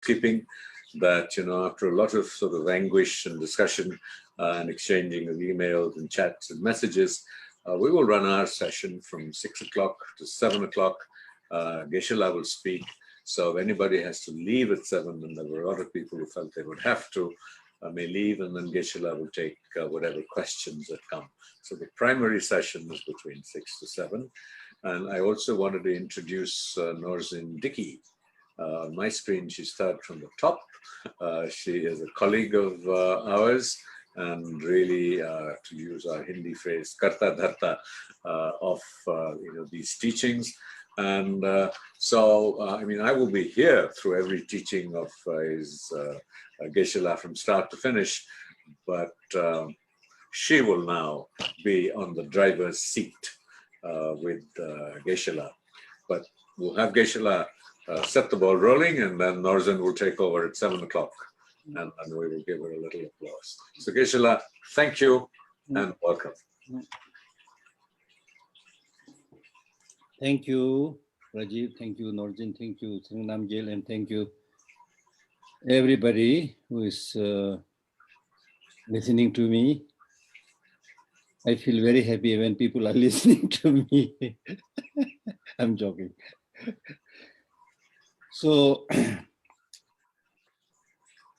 keeping that, after a lot of sort of anguish and discussion and exchanging of emails and chats and messages, we will run our session from 6 o'clock to 7 o'clock. Geshe Lhakdor will speak. So if anybody has to leave at 7, and there were a lot of people who felt they would have to, may leave, and then Geshe Lhakdor will take whatever questions that come. So the primary session is between 6 to 7. And I also wanted to introduce Norzin Dickey. On my screen, she's third from the top. She is a colleague of ours, and really, to use our Hindi phrase, karta dharta of these teachings. And I will be here through every teaching of his Geshe Lhakdor from start to finish, but she will now be on the driver's seat with Geshe Lhakdor. But we'll have Geshe Lhakdor set the ball rolling, and then Norzin will take over at 7 o'clock, and we will give her a little applause. So Geshe Lhakdor, thank you and welcome. Thank you, Rajiv. Thank you, Norzin. Thank you, Srinam Jail, and thank you, everybody who is listening to me. I feel very happy when people are listening to me. I'm joking. So,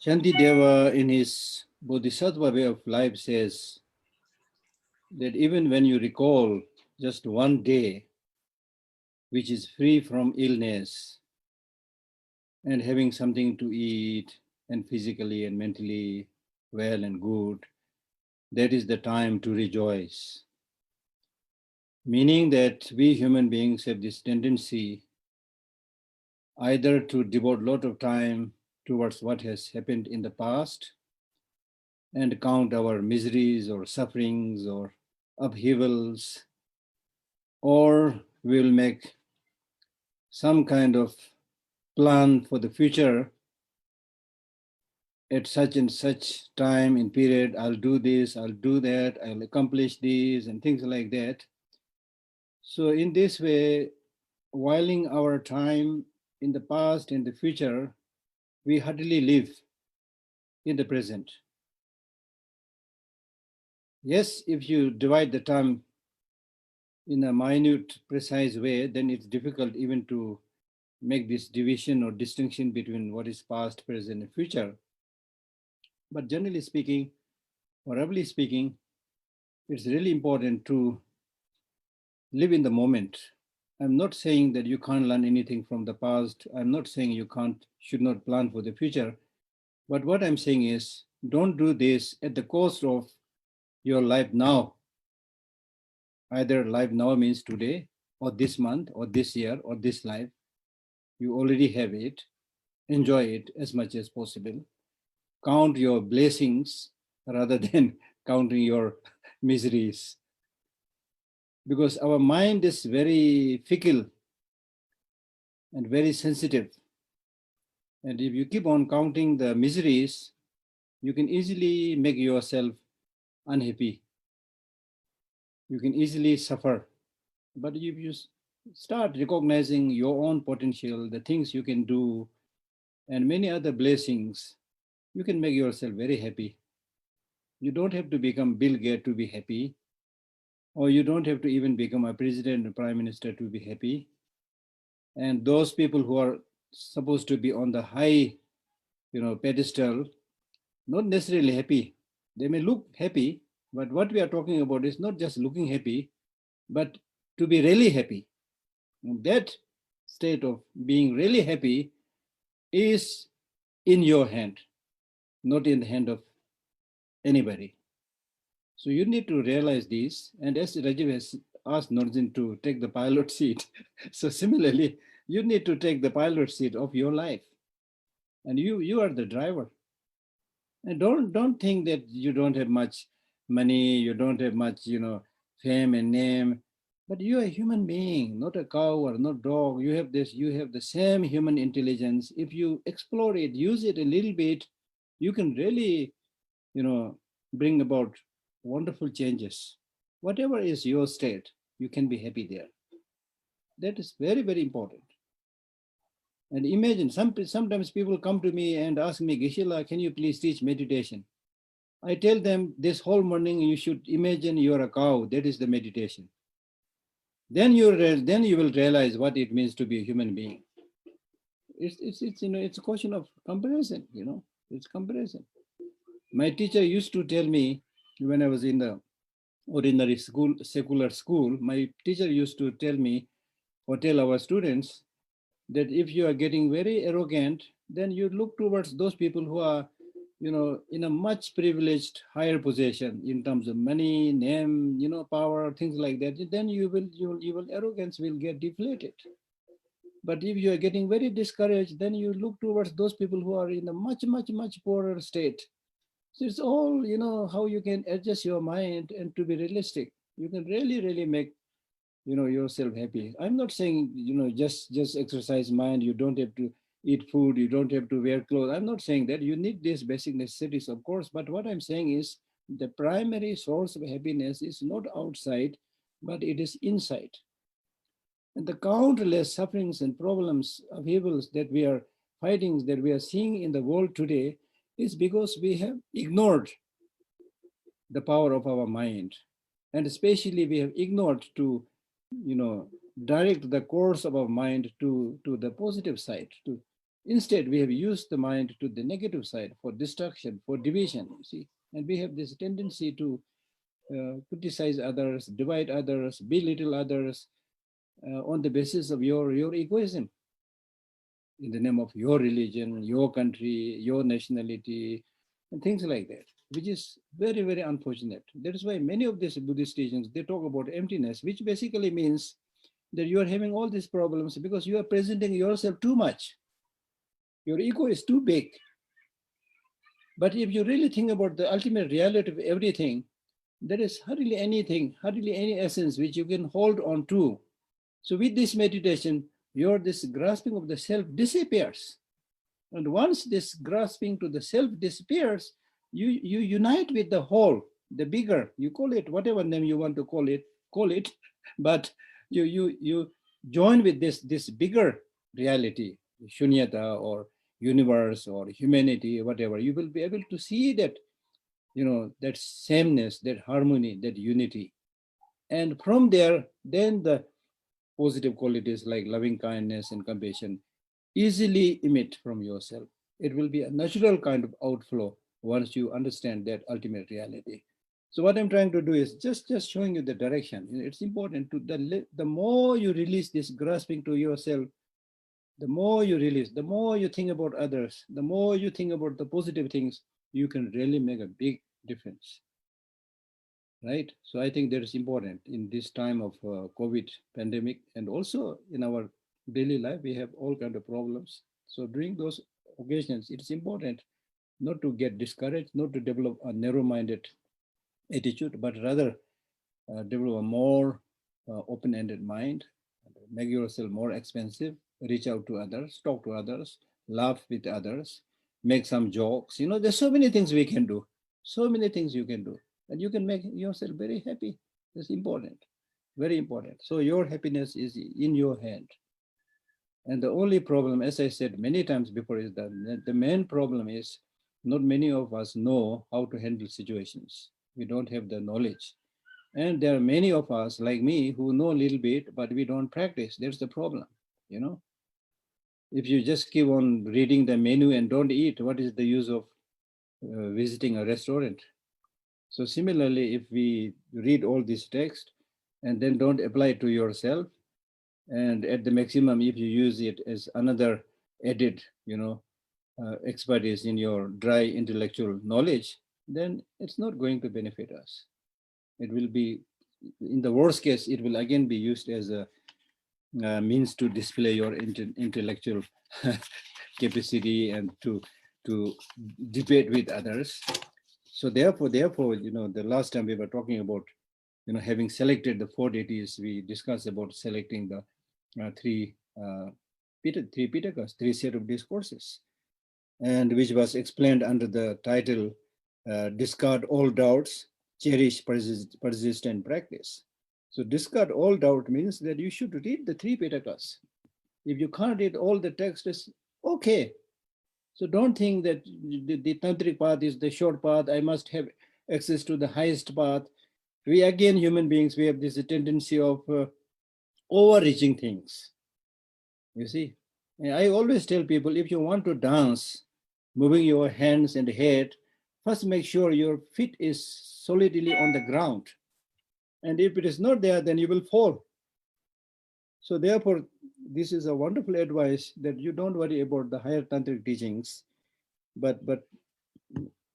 Shantideva in his Bodhisattva way of life says that even when you recall just one day which is free from illness and having something to eat and physically and mentally well and good, that is the time to rejoice. Meaning that we human beings have this tendency either to devote a lot of time towards what has happened in the past and count our miseries or sufferings or upheavals, or we'll make some kind of plan for the future. At such and such time in period, I'll do this, I'll do that, I'll accomplish this, and things like that. So in this way, whiling our time in the past and the future, we hardly live in the present. Yes, if you divide the time in a minute, precise way, then it's difficult even to make this division or distinction between what is past, present, and future. But generally speaking, or roughly speaking, it's really important to live in the moment. I'm not saying that you can't learn anything from the past. I'm not saying you should not plan for the future. But what I'm saying is, don't do this at the cost of your life now. Either life now means today, or this month, or this year, or this life. You already have it. Enjoy it as much as possible. Count your blessings rather than counting your miseries. Because our mind is very fickle and very sensitive. And if you keep on counting the miseries, you can easily make yourself unhappy. You can easily suffer. But if you start recognizing your own potential, the things you can do, and many other blessings, you can make yourself very happy. You don't have to become Bill Gates to be happy, or you don't have to even become a president or prime minister to be happy. And those people who are supposed to be on the high, pedestal, not necessarily happy. They may look happy, but what we are talking about is not just looking happy, but to be really happy. And that state of being really happy is in your hand, not in the hand of anybody. So you need to realize this. And as Rajiv has asked Norzin to take the pilot seat, so similarly, you need to take the pilot seat of your life. And you are the driver. And don't think that you don't have much money, you don't have much, fame and name, but you are a human being, not a cow or not dog. You have the same human intelligence. If you explore it, use it a little bit, you can really, bring about wonderful changes. Whatever is your state, you can be happy there. That is very, very important. And imagine, sometimes people come to me and ask me, Geshe, can you please teach meditation? I tell them this whole morning you should imagine you're a cow. That is the meditation. Then you will realize what it means to be a human being. It's a question of comparison. It's comparison. My teacher used to tell me when I was in the ordinary school, secular school. My teacher used to tell me or tell our students that if you are getting very arrogant, then you look towards those people who are, in a much privileged higher position in terms of money, name, power, things like that. Then your arrogance will get deflated. But if you are getting very discouraged, then you look towards those people who are in a much, much, much poorer state. So it's all, how you can adjust your mind and to be realistic. You can really, really make, yourself happy. I'm not saying, just exercise mind. You don't have to eat food. You don't have to wear clothes. I'm not saying that. You need these basic necessities, of course. But what I'm saying is the primary source of happiness is not outside, but it is inside. And the countless sufferings and problems, upheavals that we are fighting, that we are seeing in the world today, is because we have ignored the power of our mind. And especially we have ignored to, direct the course of our mind to the positive side. Instead, we have used the mind to the negative side for destruction, for division, you see. And we have this tendency to criticize others, divide others, belittle others on the basis of your egoism, in the name of your religion, your country, your nationality, and things like that, which is very, very unfortunate. That is why many of these Buddhist teachings, they talk about emptiness, which basically means that you are having all these problems because you are presenting yourself too much. Your ego is too big. But if you really think about the ultimate reality of everything, there is hardly anything, hardly any essence which you can hold on to. So with this meditation, this grasping of the self disappears. And once this grasping to the self disappears, you unite with the whole, the bigger, you call it whatever name you want to call it, but you join with this bigger reality, shunyata or universe or humanity, whatever. You will be able to see that, that sameness, that harmony, that unity. And from there, then the positive qualities like loving kindness and compassion easily emit from yourself. It will be a natural kind of outflow once you understand that ultimate reality. So what I'm trying to do is just showing you the direction. It's important to the more you release this grasping to yourself, the more you release, the more you think about others, the more you think about the positive things, you can really make a big difference. Right? So I think that is important in this time of COVID pandemic, and also in our daily life, we have all kinds of problems. So during those occasions, it's important not to get discouraged, not to develop a narrow-minded attitude, but rather develop a more open-ended mind, make yourself more expansive, reach out to others, talk to others, laugh with others, make some jokes. There's so many things we can do, so many things you can do. And you can make yourself very happy. That's important, very important. So your happiness is in your hand. And the only problem, as I said many times before, is that the main problem is not many of us know how to handle situations. We don't have the knowledge. And there are many of us, like me, who know a little bit, but we don't practice. That's the problem, If you just keep on reading the menu and don't eat, what is the use of visiting a restaurant? So similarly, if we read all this text and then don't apply it to yourself, and at the maximum, if you use it as another added, expertise in your dry intellectual knowledge, then it's not going to benefit us. It will be, in the worst case, it will again be used as a means to display your intellectual capacity and to debate with others. So therefore, the last time we were talking about, having selected the 4 deities, we discussed about selecting the three Pitakas, 3 set of discourses, and which was explained under the title, Discard All Doubts, Cherish, Persistent Practice. So discard all doubt means that you should read the 3 Pitakas. If you can't read all the text, it's okay. So don't think that the tantric path is the short path. I must have access to the highest path. We, again, human beings, we have this tendency of overreaching things. You see, and I always tell people, if you want to dance, moving your hands and head, first make sure your feet is solidly on the ground. And if it is not there, then you will fall. So therefore, this is a wonderful advice that you don't worry about the higher tantric teachings, but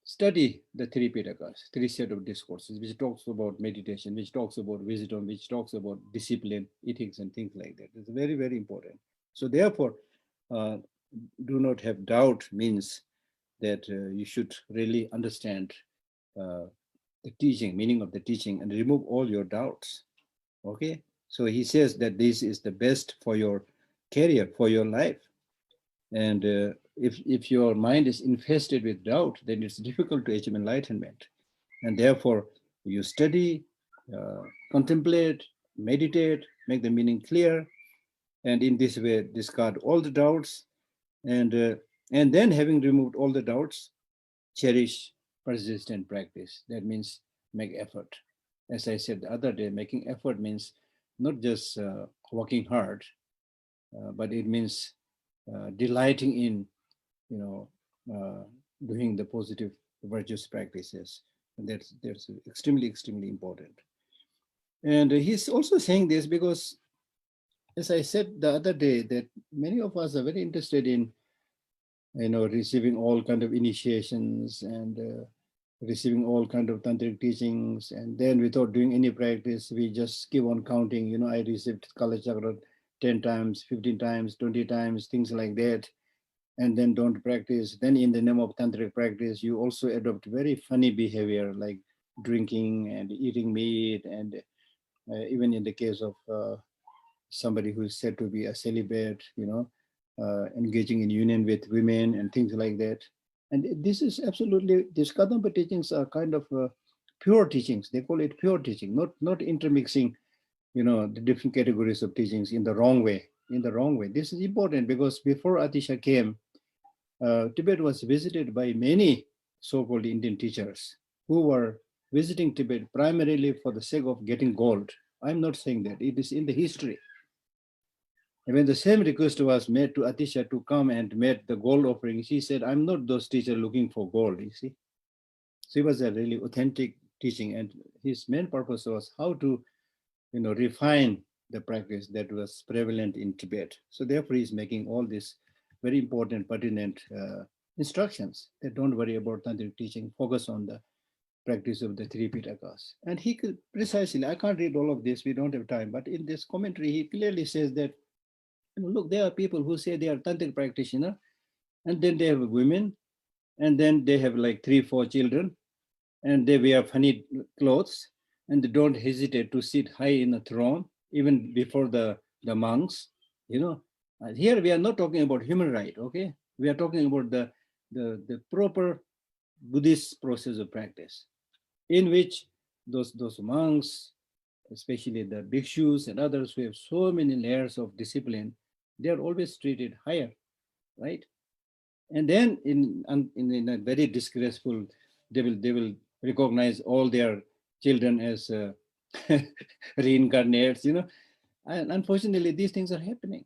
study the three Pitakas, three set of discourses, which talks about meditation, which talks about wisdom, which talks about discipline, ethics, and things like that. It's very, very important. So therefore, do not have doubt means that you should really understand the teaching, meaning of the teaching, and remove all your doubts. Okay? So he says that this is the best for your career, for your life. And if your mind is infested with doubt, then it's difficult to achieve enlightenment. And therefore, you study, contemplate, meditate, make the meaning clear, and in this way, discard all the doubts. And then, having removed all the doubts, cherish persistent practice. That means make effort. As I said the other day, making effort means not just working hard, but it means delighting in, doing the positive virtuous practices. And that's extremely, extremely important. And he's also saying this because, as I said the other day, that many of us are very interested in, receiving all kind of initiations and receiving all kind of tantric teachings, and then without doing any practice, we just keep on counting. I received Kala Chakra 10 times, 15 times, 20 times, things like that, and then don't practice. Then in the name of tantric practice, you also adopt very funny behavior like drinking and eating meat, and even in the case of somebody who is said to be a celibate, engaging in union with women and things like that. And this is absolutely, these Kadampa teachings are kind of pure teachings. They call it pure teaching, not intermixing, the different categories of teachings in the wrong way. This is important because before Atisha came, Tibet was visited by many so-called Indian teachers who were visiting Tibet primarily for the sake of getting gold. I'm not saying that. It is in the history. And when the same request was made to Atisha to come and make the gold offering, she said, I'm not those teachers looking for gold, you see. So it was a really authentic teaching, and his main purpose was how to, refine the practice that was prevalent in Tibet. So therefore, he's making all these very important, pertinent instructions that don't worry about tantric teaching, focus on the practice of the three Pitakas. And he could precisely, I can't read all of this, we don't have time, but in this commentary, he clearly says that, look, there are people who say they are tantric practitioner, and then they have women, and then they have like 3-4 children, and they wear funny clothes, and they don't hesitate to sit high in a throne, even before the monks. Here we are not talking about human right, okay? We are talking about the proper Buddhist process of practice, in which those monks, especially the bhikshus and others who have so many layers of discipline, they are always treated higher, right? And then in a very disgraceful, they will recognize all their children as reincarnates, And unfortunately, these things are happening.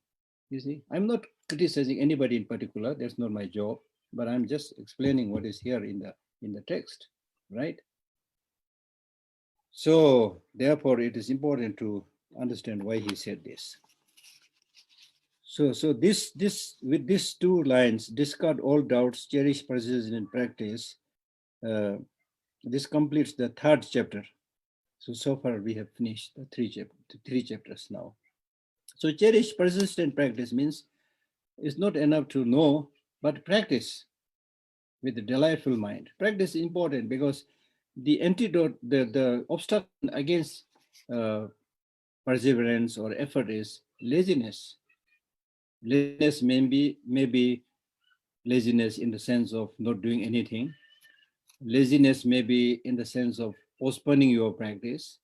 You see, I'm not criticizing anybody in particular. That's not my job. But I'm just explaining what is here in the text, right? So therefore, it is important to understand why he said this. So this with these 2 lines, discard all doubts, cherish persistence in practice. This completes the 3rd chapter. So far we have finished the 3 chapters now. So cherish persistent practice means it's not enough to know, but practice with a delightful mind. Practice is important because the antidote, the obstacle against perseverance or effort is laziness. Laziness may be laziness in the sense of not doing anything. Laziness may be in the sense of postponing your practice.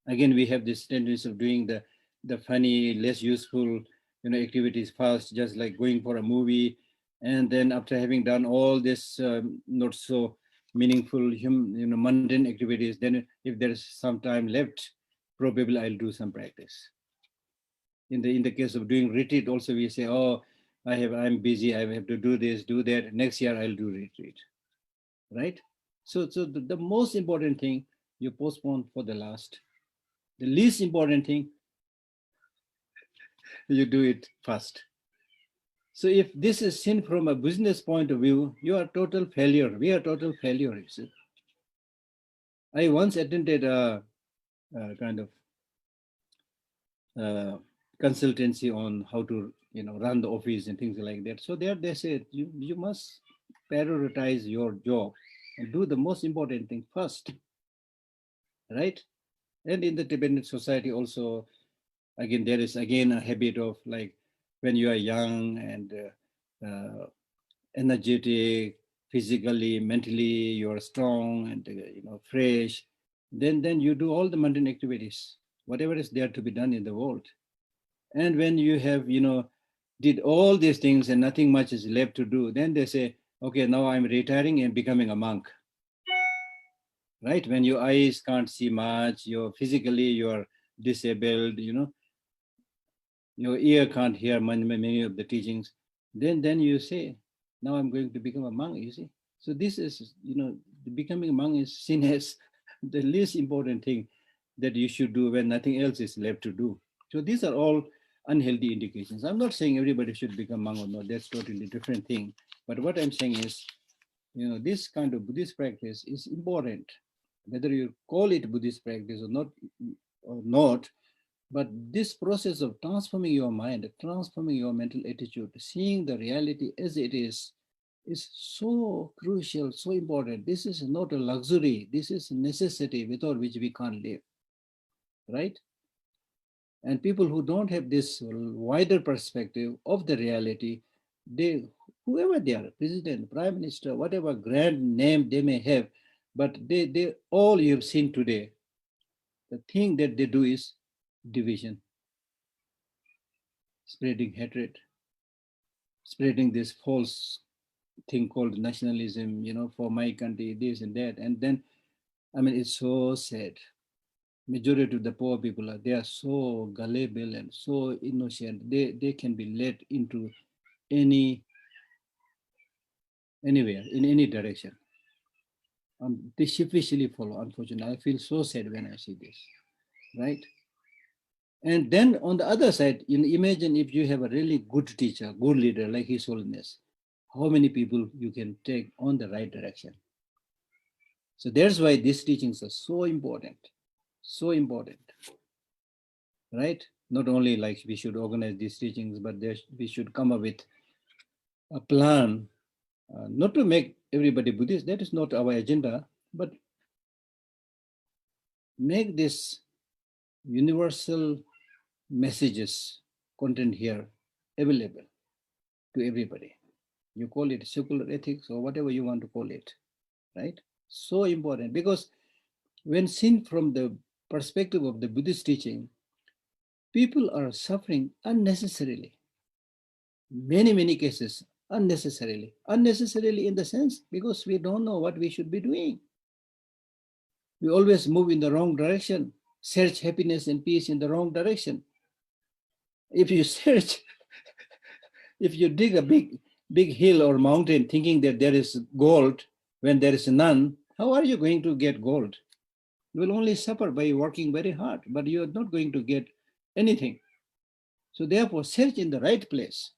Again, we have this tendency of doing the funny, less useful activities first, just like going for a movie. And then after having done all this not so meaningful, mundane activities, then if there's some time left, probably I'll do some practice. In the case of doing retreat, also we say, oh, I'm busy, I have to do this, do that. Next year I'll do retreat, right? So the most important thing you postpone for the last. The least important thing, you do it first. So if this is seen from a business point of view, you are total failure. We are total failure, you see. I once attended a kind of consultancy on how to run the office and things like that. So there they said you must prioritize your job and do the most important thing first, right? And in the Tibetan society also, again, there is again a habit of like when you are young and energetic, physically, mentally, you are strong and fresh, then you do all the mundane activities, whatever is there to be done in the world. And when you have did all these things and nothing much is left to do, then they say, okay, now I'm retiring and becoming a monk, right? When your eyes can't see much, you're disabled, your ear can't hear many of the teachings, then you say, now I'm going to become a monk, you see. So this is, becoming a monk is seen as the least important thing that you should do when nothing else is left to do. So these are all unhealthy indications. I'm not saying everybody should become monk or not, that's totally different thing. But what I'm saying is, this kind of Buddhist practice is important, whether you call it Buddhist practice or not, but this process of transforming your mind, transforming your mental attitude, seeing the reality as it is so crucial, so important. This is not a luxury. This is a necessity without which we can't live, right? And people who don't have this wider perspective of the reality, whoever they are, president, prime minister, whatever grand name they may have, but they all you have seen today, the thing that they do is division, spreading hatred, spreading this false thing called nationalism, for my country, this and that. And then, it's so sad. Majority of the poor people they are so gullible and so innocent. They can be led into anywhere, in any direction. They sheepishly follow, unfortunately. I feel so sad when I see this, right? And then on the other side, imagine if you have a really good teacher, good leader like His Holiness, how many people you can take on the right direction. So that's why these teachings are so important, right? Not only like we should organize these teachings, but we should come up with a plan, not to make everybody Buddhist, that is not our agenda, but make this universal messages content here available to everybody. You call it secular ethics or whatever you want to call it, right? So important, because when seen from the perspective of the Buddhist teaching, people are suffering unnecessarily. Many cases unnecessarily in the sense because we don't know what we should be doing. We always move in the wrong direction, search happiness and peace in the wrong direction. If you search, if you dig a big hill or mountain thinking that there is gold when there is none, how are you going to get gold? You will only suffer by working very hard, but you are not going to get anything. So therefore, search in the right place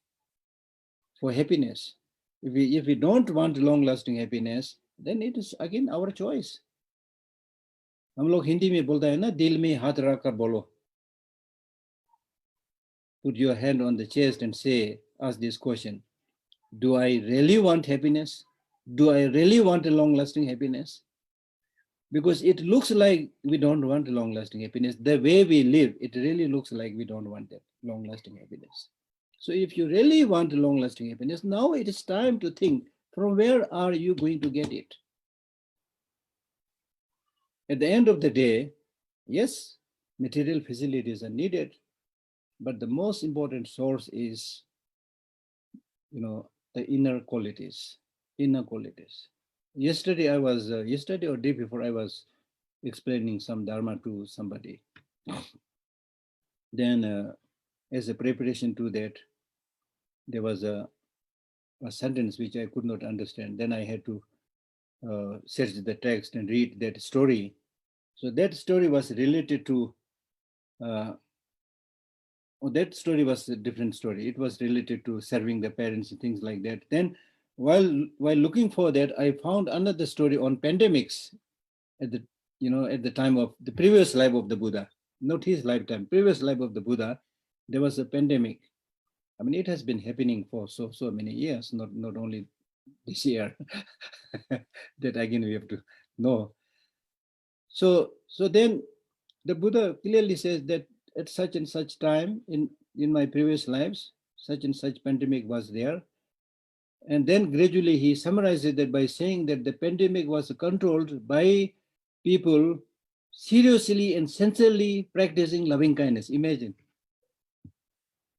for happiness. If we don't want long-lasting happiness, then it is again our choice. हम लोग हिंदी में बोलता है ना, दिल में हाथ रख कर बोलो. Put your hand on the chest and say, ask this question: do I really want happiness? Do I really want a long-lasting happiness? Because it looks like we don't want long-lasting happiness. The way we live, it really looks like we don't want that long-lasting happiness. So if you really want long-lasting happiness, now it is time to think, from where are you going to get it? At the end of the day, yes, material facilities are needed. But the most important source is, the inner qualities. Inner qualities. Yesterday yesterday or day before, I was explaining some Dharma to somebody. Then, as a preparation to that, there was a sentence which I could not understand. Then I had to search the text and read that story. So that story was related to, that story was a different story. It was related to serving the parents and things like that. Then while looking for that, I found another story on pandemics at the, at the time of the previous life of the Buddha, not his lifetime, previous life of the Buddha, there was a pandemic. I mean, it has been happening for so many years, not only this year. That again we have to know. So then the Buddha clearly says that at such and such time in my previous lives, such and such pandemic was there. And then gradually he summarizes that by saying that the pandemic was controlled by people seriously and sincerely practicing loving kindness. Imagine.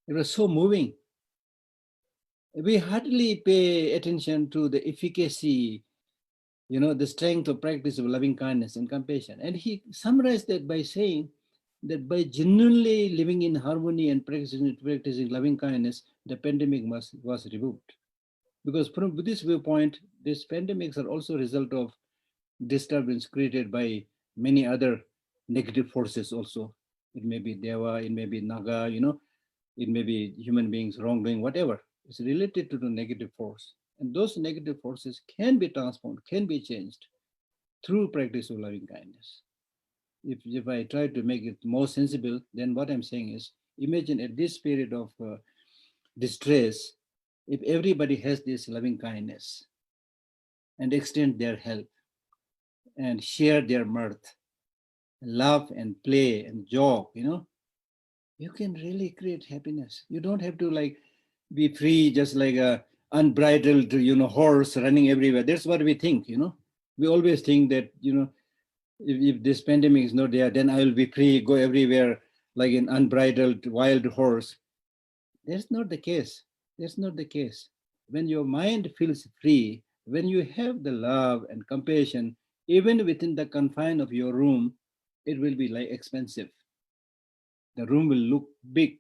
It was so moving. We hardly pay attention to the efficacy, the strength of practice of loving kindness and compassion. And he summarized that by saying that by genuinely living in harmony and practicing loving kindness, the pandemic was removed. Because from Buddhist viewpoint, these pandemics are also a result of disturbance created by many other negative forces also. It may be Deva, it may be Naga, it may be human beings wrongdoing, whatever. It's related to the negative force. And those negative forces can be transformed, can be changed through practice of loving kindness. If I try to make it more sensible, then what I'm saying is, imagine at this period of distress, if everybody has this loving kindness and extend their help and share their mirth, laugh and play and joke, you can really create happiness. You don't have to be free, just like a unbridled, horse running everywhere. That's what we think, We always think that, if this pandemic is not there, then I will be free, go everywhere like an unbridled wild horse. That's not the case. That's not the case. When your mind feels free, when you have the love and compassion, even within the confine of your room, it will be like expensive. The room will look big,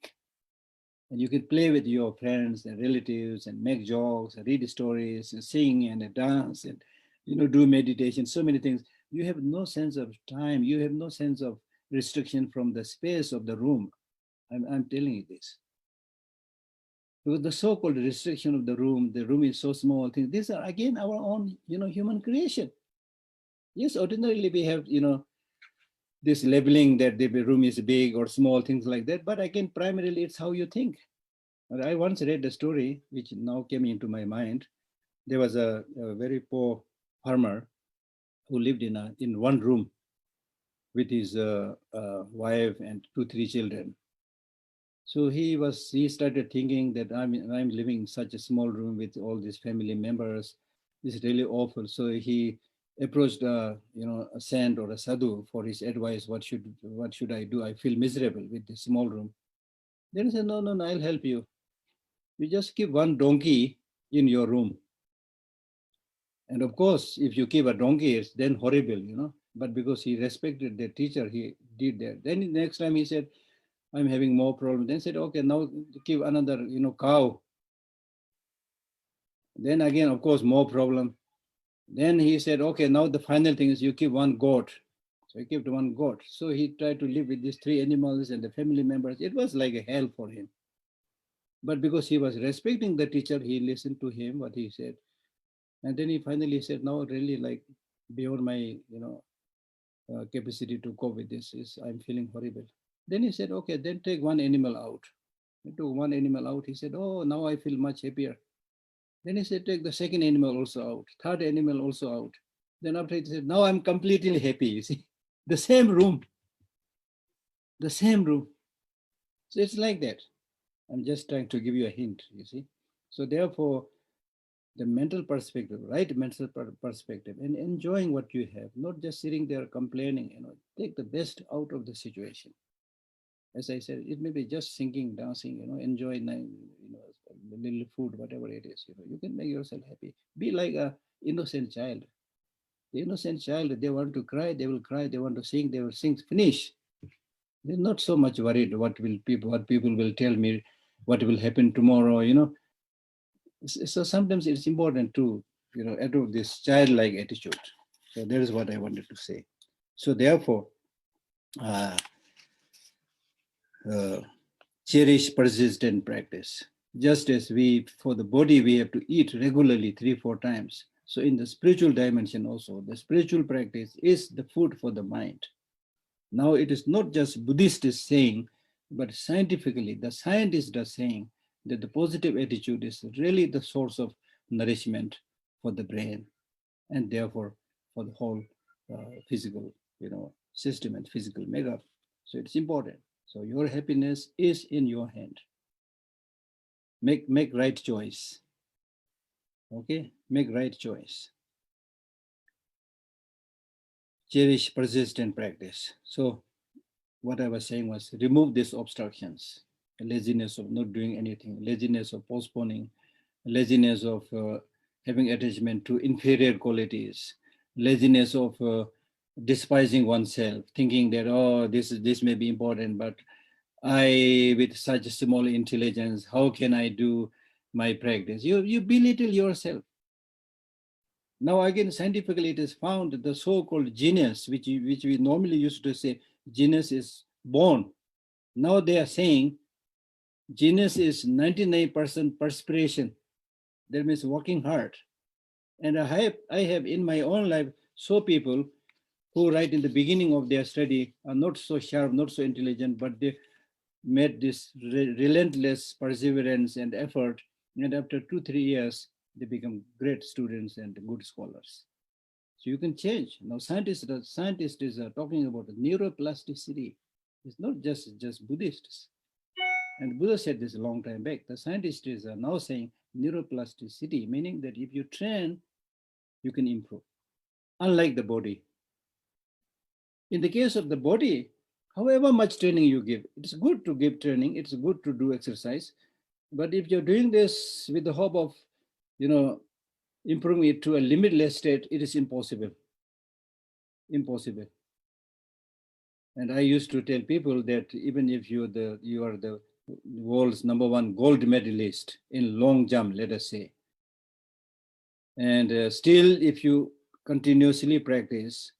and you can play with your friends and relatives and make jokes and read stories and sing and dance and do meditation, so many things. You have no sense of time, you have no sense of restriction from the space of the room. I'm telling you this. Because the so-called restriction of the room is so small, things, these are again our own human creation. Yes, ordinarily we have this labeling that the room is big or small, things like that, but again primarily it's how you think. I once read a story which now came into my mind. There was a very poor farmer who lived in one room with his wife and 2-3 children. So he started thinking that I'm living in such a small room with all these family members. It's really awful. So he approached a saint or a sadhu for his advice. What should I do? I feel miserable with this small room. Then he said, no, I'll help you. You just keep one donkey in your room. And of course, if you keep a donkey, it's then horrible, But because he respected the teacher, he did that. Then the next time he said, I'm having more problems. Then said, okay, now give another, cow. Then again, of course, more problem. Then he said, okay, now the final thing is you keep one goat. So he kept one goat. So he tried to live with these 3 animals and the family members. It was like a hell for him. But because he was respecting the teacher, he listened to him, what he said. And then he finally said, no, really beyond my, capacity to cope with this, I'm feeling horrible. Then he said, okay, then take one animal out. He took one animal out. He said, oh, now I feel much happier. Then he said, take the second animal also out, third animal also out. Then after he said, now I'm completely happy, you see. The same room. So it's like that. I'm just trying to give you a hint, you see. So therefore, the mental perspective, right mental perspective, and enjoying what you have, not just sitting there complaining, take the best out of the situation. As I said, it may be just singing, dancing, enjoy, a little food, whatever it is. You can make yourself happy. Be like a innocent child. The innocent child, they want to cry, they will cry. They want to sing, they will sing. Finish. They're not so much worried what people will tell me, what will happen tomorrow. So sometimes it's important to adopt this childlike attitude. So that is what I wanted to say. So therefore, uh, cherish persistent practice. Just as for the body, we have to eat regularly 3-4 times. So in the spiritual dimension also, the spiritual practice is the food for the mind. Now it is not just Buddhist is saying, but scientifically, the scientists are saying that the positive attitude is really the source of nourishment for the brain, and therefore for the whole physical, system and physical makeup. So it's important. So your happiness is in your hand. Make right choice. Okay, make right choice. Cherish persistent practice. So what I was saying was remove these obstructions, laziness of not doing anything, laziness of postponing, laziness of having attachment to inferior qualities, laziness of despising oneself, thinking that, oh, this may be important, but I, with such small intelligence, how can I do my practice? You belittle yourself. Now again, scientifically, it is found that the so-called genius, which we normally used to say, genius is born. Now they are saying genius is 99% perspiration. That means working hard. And I have in my own life saw people who right in the beginning of their study are not so sharp, not so intelligent, but they made this relentless perseverance and effort. And after 2-3 years, they become great students and good scholars. So you can change. Now scientists are talking about neuroplasticity. It's not just Buddhists. And Buddha said this a long time back. The scientists are now saying neuroplasticity, meaning that if you train, you can improve. Unlike the body. In the case of the body, however much training you give, it's good to give training, it's good to do exercise. But if you're doing this with the hope of, improving it to a limitless state, it is impossible. Impossible. And I used to tell people that even if you are the world's #1 gold medalist in long jump, let us say, and still if you continuously practice,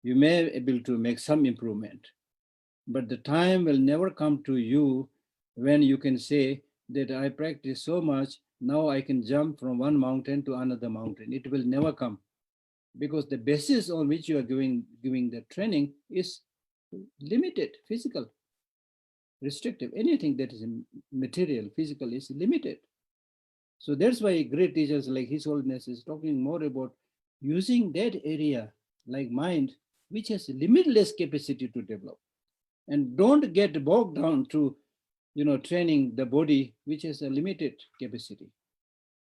you may be able to make some improvement. But the time will never come to you when you can say that I practice so much, now I can jump from one mountain to another mountain. It will never come, because the basis on which you are giving the training is limited, physical, restrictive. Anything that is material, physical is limited. So that's why great teachers like His Holiness is talking more about using that area like mind, which has limitless capacity to develop. And don't get bogged down to, training the body, which has a limited capacity,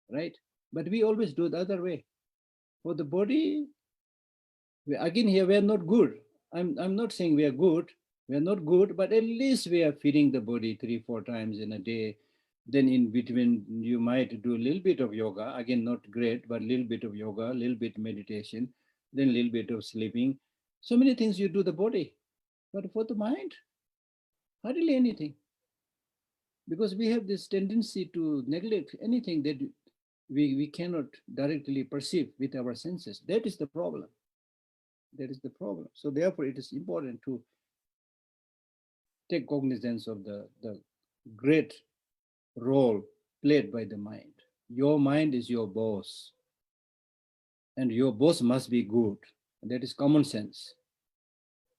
right? But we always do the other way. For the body, again here, we are not good. I'm not saying we are good. We are not good, but at least we are feeding the body 3-4 times in a day. Then in between, you might do a little bit of yoga. Again, not great, but a little bit of yoga, a little bit meditation, then a little bit of sleeping. So many things you do the body. But for the mind, hardly anything. Because we have this tendency to neglect anything that we cannot directly perceive with our senses. That is the problem. That is the problem. So therefore, it is important to take cognizance of the great role played by the mind. Your mind is your boss, and your boss must be good. That is common sense.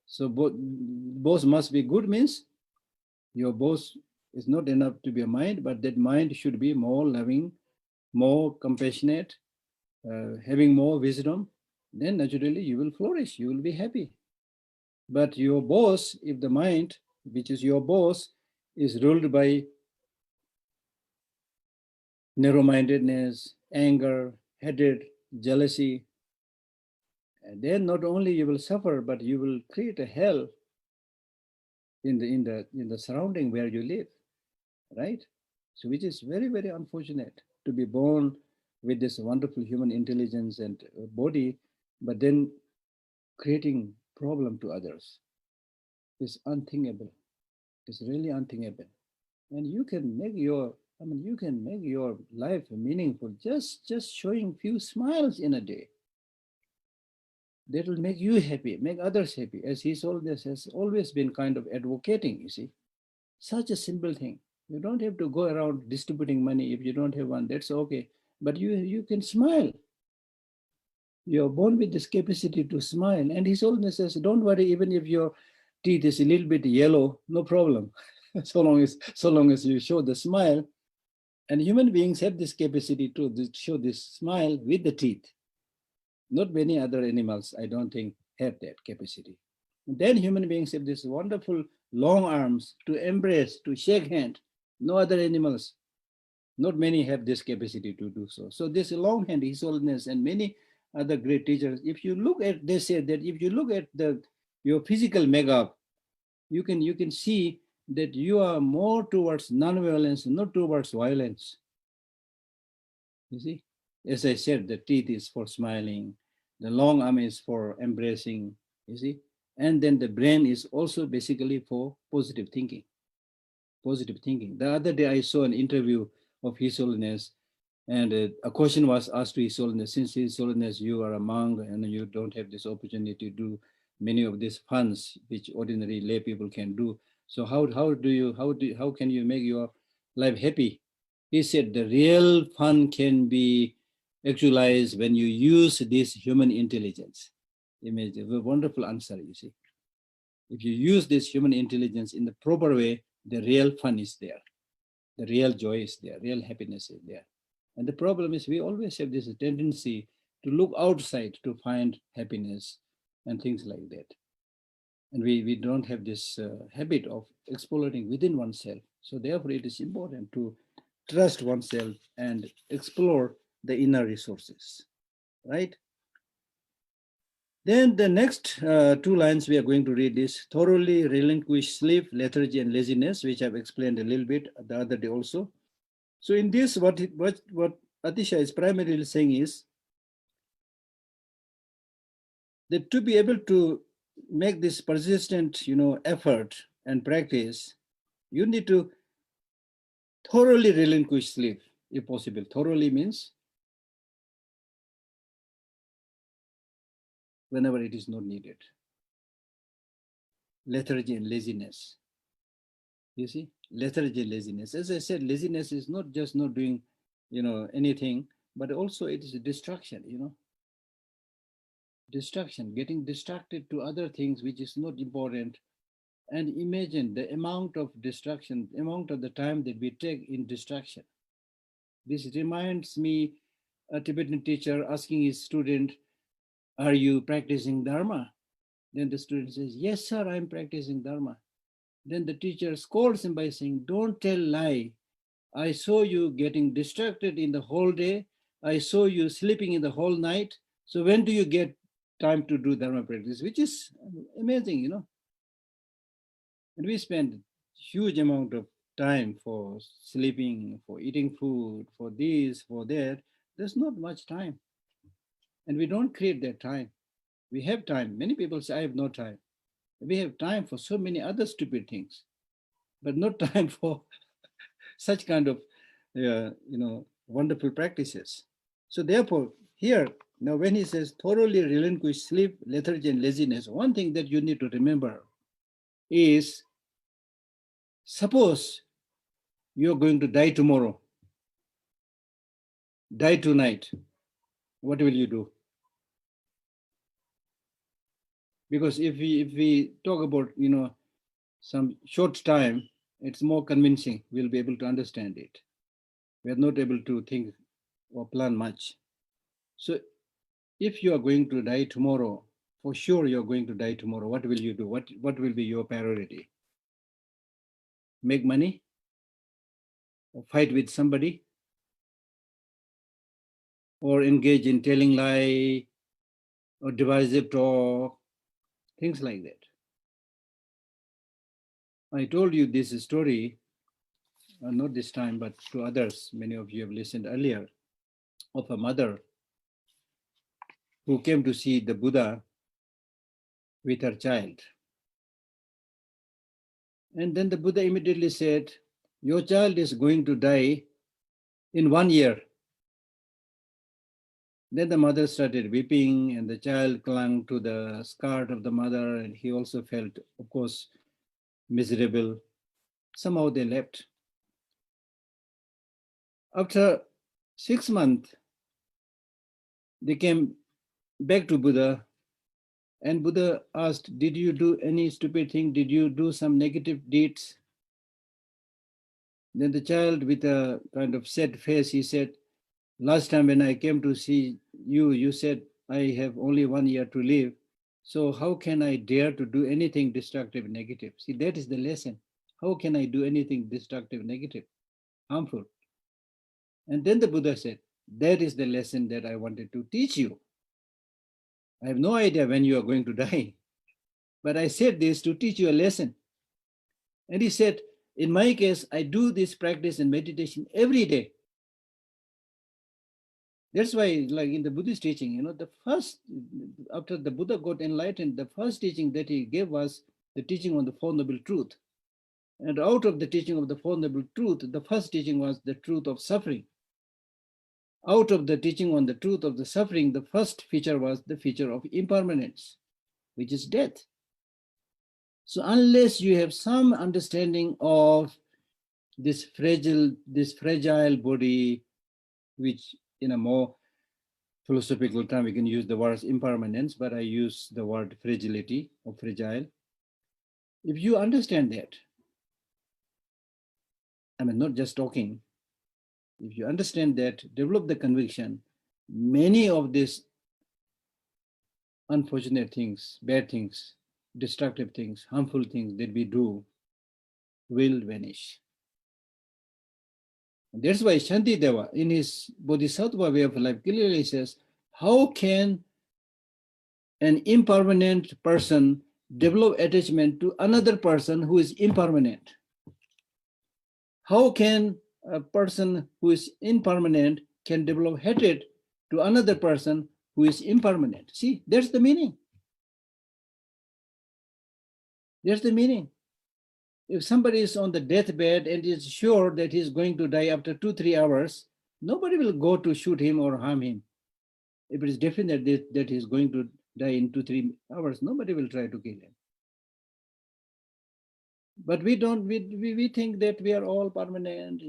So boss must be good means your boss is not enough to be a mind, but that mind should be more loving, more compassionate, having more wisdom. Then naturally you will flourish, you will be happy. But your boss, if the mind, which is your boss, is ruled by narrow-mindedness, anger, hatred, jealousy, and then not only you will suffer, but you will create a hell in the surrounding where you live, right? So which is very, very unfortunate to be born with this wonderful human intelligence and body, but then creating problem to others is unthinkable. It's really unthinkable. And you can make your, I mean, you can make your life meaningful just showing few smiles in a day. That will make you happy, make others happy, as His Holiness has always been kind of advocating, you see. Such a simple thing. You don't have to go around distributing money. If you don't have one, that's okay. But you can smile. You're born with this capacity to smile. And His Holiness says, don't worry, even if your teeth is a little bit yellow, no problem. so long as you show the smile. And human beings have this capacity to show this smile with the teeth. Not many other animals, I don't think, have that capacity. And then human beings have this wonderful long arms to embrace, to shake hand. No other animals, not many have this capacity to do so. So this long hand, His Holiness, and many other great teachers, if you look at, they say that if you look at your physical makeup, you can see that you are more towards non-violence, not towards violence. You see, as I said, the teeth is for smiling, the long arm is for embracing, you see, and then the brain is also basically for positive thinking. Positive thinking. The other day I saw an interview of His Holiness, and a question was asked to His Holiness, since His Holiness, you are a monk and you don't have this opportunity to do many of these funds which ordinary lay people can do. So how can you make your life happy? He said the real fun can be actualized when you use this human intelligence. Imagine, a wonderful answer, you see. If you use this human intelligence in the proper way, the real fun is there. The real joy is there, real happiness is there. And the problem is we always have this tendency to look outside to find happiness and things like that. And we don't have this habit of exploring within oneself. So therefore it is important to trust oneself and explore the inner resources, right? Then the next two lines we are going to read is thoroughly relinquish sleep, lethargy, and laziness, which I've explained a little bit the other day also. So in this, what Atisha is primarily saying is that to be able to make this persistent, effort and practice, you need to thoroughly relinquish sleep, if possible. Thoroughly means whenever it is not needed. Lethargy and laziness. You see, lethargy, laziness. As I said, laziness is not just not doing, anything, but also it is a distraction, distraction, getting distracted to other things which is not important. And imagine the amount of distraction, amount of the time that we take in distraction. This reminds me a Tibetan teacher asking his student, are you practicing Dharma? Then the student says, yes, sir, I'm practicing Dharma. Then the teacher scolds him by saying, don't tell lie. I saw you getting distracted in the whole day. I saw you sleeping in the whole night. So when do you get time to do Dharma practice? Which is amazing, And we spend huge amount of time for sleeping, for eating food, for this, for that. There's not much time. And we don't create that time. We have time. Many people say, I have no time. We have time for so many other stupid things, but not time for such kind of, wonderful practices. So therefore, here, now when he says thoroughly relinquish sleep, lethargy, and laziness, one thing that you need to remember is, suppose you're going to die tomorrow, die tonight, what will you do? Because if we talk about, some short time, it's more convincing. We'll be able to understand it. We are not able to think or plan much. So if you are going to die tomorrow, for sure you're going to die tomorrow, what will you do? What will be your priority? Make money? Or fight with somebody? Or engage in telling lie? Or divisive talk? Things like that. I told you this story, not this time, but to others. Many of you have listened earlier, of a mother who came to see the Buddha with her child. And then the Buddha immediately said, your child is going to die in 1 year. Then the mother started weeping and the child clung to the skirt of the mother, and he also felt, of course, miserable. Somehow they left. After 6 months, they came back to Buddha, and Buddha asked, did you do any stupid thing? Did you do some negative deeds? Then the child, with a kind of sad face, he said, last time when I came to see you, you said I have only 1 year to live. So how can I dare to do anything destructive, negative? See, that is the lesson. How can I do anything destructive, negative, harmful? And then the Buddha said, that is the lesson that I wanted to teach you. I have no idea when you are going to die, but I said this to teach you a lesson. And he said, in my case, I do this practice and meditation every day. That's why, like in the Buddhist teaching, the first, after the Buddha got enlightened, the first teaching that he gave was the teaching on the Four Noble Truth. And out of the teaching of the Four Noble Truth, the first teaching was the truth of suffering. Out of the teaching on the truth of the suffering, the first feature was the feature of impermanence, which is death. So unless you have some understanding of this fragile body, which in a more philosophical term, we can use the word impermanence, but I use the word fragility or fragile. If you understand that, I mean, not just talking, if you understand that, develop the conviction, many of these unfortunate things, bad things, destructive things, harmful things that we do will vanish. That's why Shantideva, in his Bodhisattva way of life, clearly says, how can an impermanent person develop attachment to another person who is impermanent? How can a person who is impermanent can develop hatred to another person who is impermanent? See, that's the meaning. That's the meaning. If somebody is on the deathbed and is sure that he's going to die after 2-3 hours, nobody will go to shoot him or harm him. If it is definite that he's going to die in 2-3 hours, nobody will try to kill him. But we don't, we think that we are all permanent,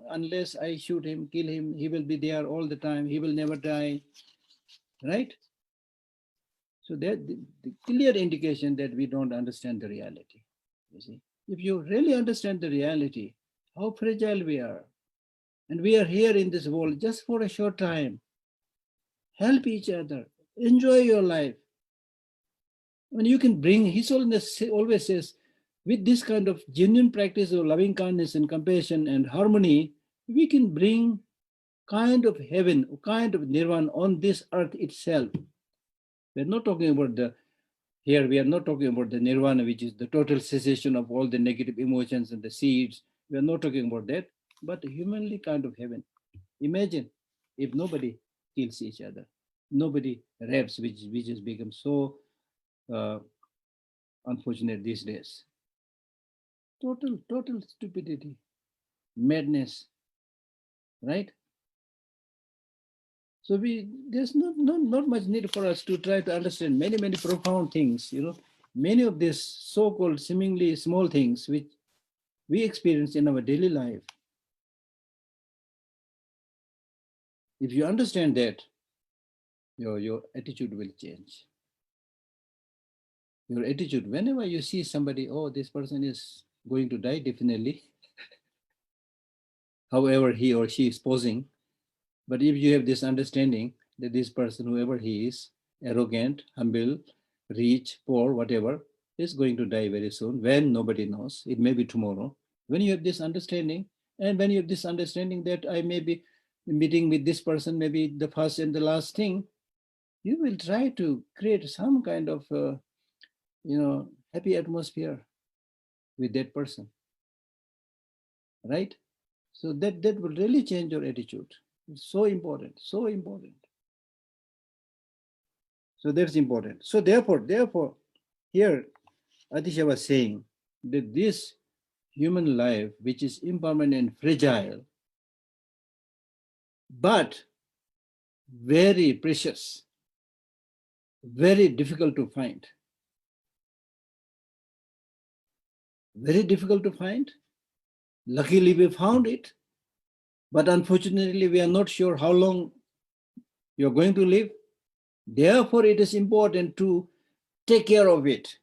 unless I shoot him, kill him, he will be there all the time, he will never die, right? So that the clear indication that we don't understand the reality, you see. If you really understand the reality, how fragile we are, and we are here in this world just for a short time, help each other, enjoy your life. When you can bring, His Holiness always says, with this kind of genuine practice of loving kindness and compassion and harmony, we can bring kind of heaven, kind of nirvana on this earth itself. We're not talking about here we are not talking about the nirvana, which is the total cessation of all the negative emotions and the seeds. We are not talking about that, but a humanly kind of heaven. Imagine if nobody kills each other, nobody rapes, which has become so unfortunate these days. Total stupidity, madness, right? So there's not much need for us to try to understand many profound things. Many of these so-called seemingly small things which we experience in our daily life. If you understand that, your attitude will change. Your attitude, whenever you see somebody, oh, this person is going to die definitely, however he or she is posing. But if you have this understanding that this person, whoever he is, arrogant, humble, rich, poor, whatever, is going to die very soon, when nobody knows, it may be tomorrow. When you have this understanding, and when you have this understanding that I may be meeting with this person, maybe the first and the last thing, you will try to create some kind of, happy atmosphere. with that person, right? So that will really change your attitude. It's so important, so important. So that's important. So therefore, here Atisha was saying that this human life, which is impermanent and fragile, but very precious, very difficult to find. Very difficult to find. Luckily, we found it, but unfortunately, we are not sure how long you're going to live. Therefore, it is important to take care of it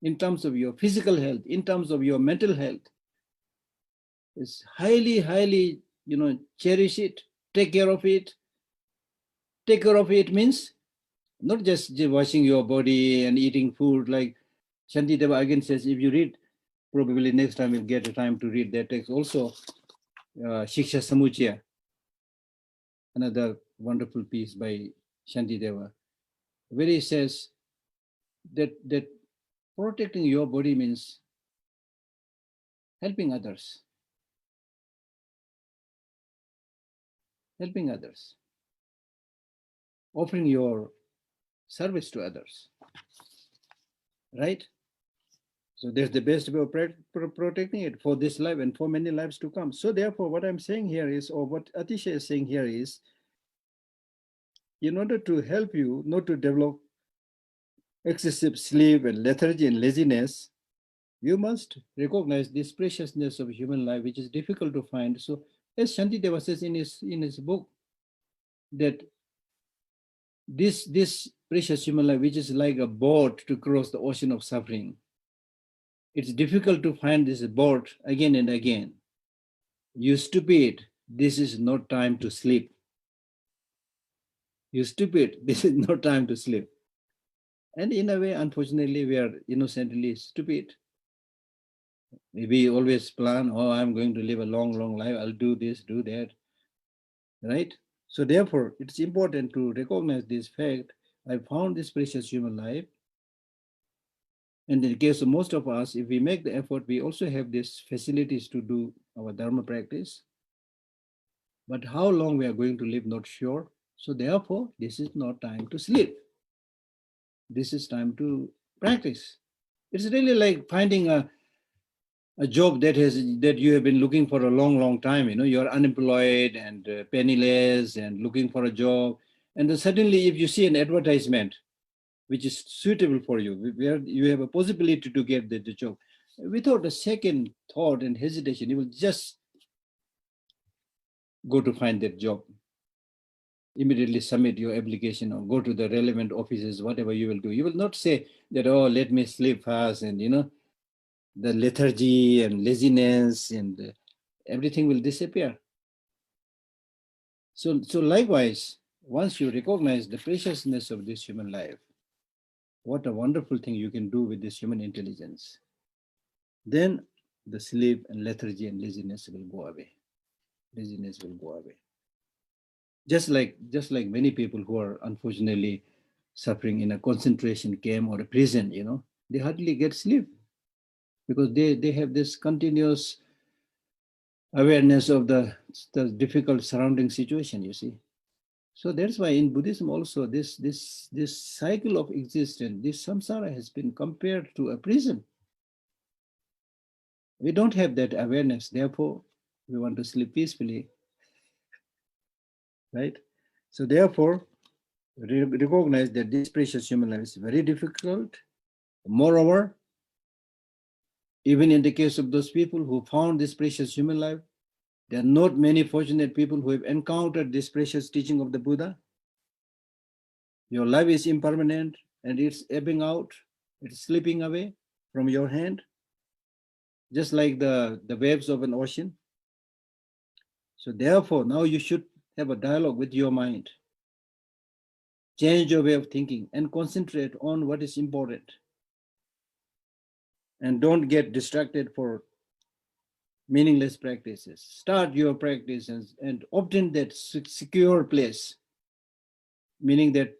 in terms of your physical health, in terms of your mental health. It's highly, highly, cherish it, take care of it. Take care of it means not just washing your body and eating food, like Shantideva again says, if you read, probably next time you'll get a time to read that text also, Shiksha Samuchaya, another wonderful piece by Shantideva, where he says that protecting your body means helping others. Helping others. Offering your service to others. Right? So that's the best way of protecting it for this life and for many lives to come. So therefore, what I'm saying here is, or what Atisha is saying here is, in order to help you not to develop excessive sleep and lethargy and laziness, you must recognize this preciousness of human life, which is difficult to find. So as Shantideva says in his book, that this precious human life, which is like a boat to cross the ocean of suffering, it's difficult to find this boat again and again. You stupid, this is not time to sleep. You stupid, this is not time to sleep. And in a way, unfortunately, we are innocently stupid. We always plan, oh, I'm going to live a long, long life. I'll do this, do that, right? So therefore, it's important to recognize this fact. I found this precious human life. And in the case of most of us, if we make the effort, we also have these facilities to do our Dharma practice. But how long we are going to live, not sure. So therefore, this is not time to sleep. This is time to practice. It's really like finding a job that you have been looking for a long, long time. You're unemployed and penniless and looking for a job. And then suddenly, if you see an advertisement which is suitable for you, where you have a possibility to get the job, without a second thought and hesitation, you will just go to find that job. Immediately submit your application or go to the relevant offices, whatever you will do. You will not say that, oh, let me sleep fast, and the lethargy and laziness and everything will disappear. So likewise, once you recognize the preciousness of this human life, what a wonderful thing you can do with this human intelligence, then the sleep and lethargy and laziness will go away. Laziness will go away. Just like many people who are unfortunately suffering in a concentration camp or a prison, they hardly get sleep because they have this continuous awareness of the difficult surrounding situation, you see. So that's why in Buddhism also this cycle of existence, this samsara has been compared to a prison. We don't have that awareness, therefore we want to sleep peacefully, right? So therefore, recognize that this precious human life is very difficult. Moreover, even in the case of those people who found this precious human life, there are not many fortunate people who have encountered this precious teaching of the Buddha. Your life is impermanent and it's ebbing out, it's slipping away from your hand, just like the waves of an ocean. So therefore, now you should have a dialogue with your mind. Change your way of thinking and concentrate on what is important. And don't get distracted for meaningless practices. Start your practices and obtain that secure place, meaning that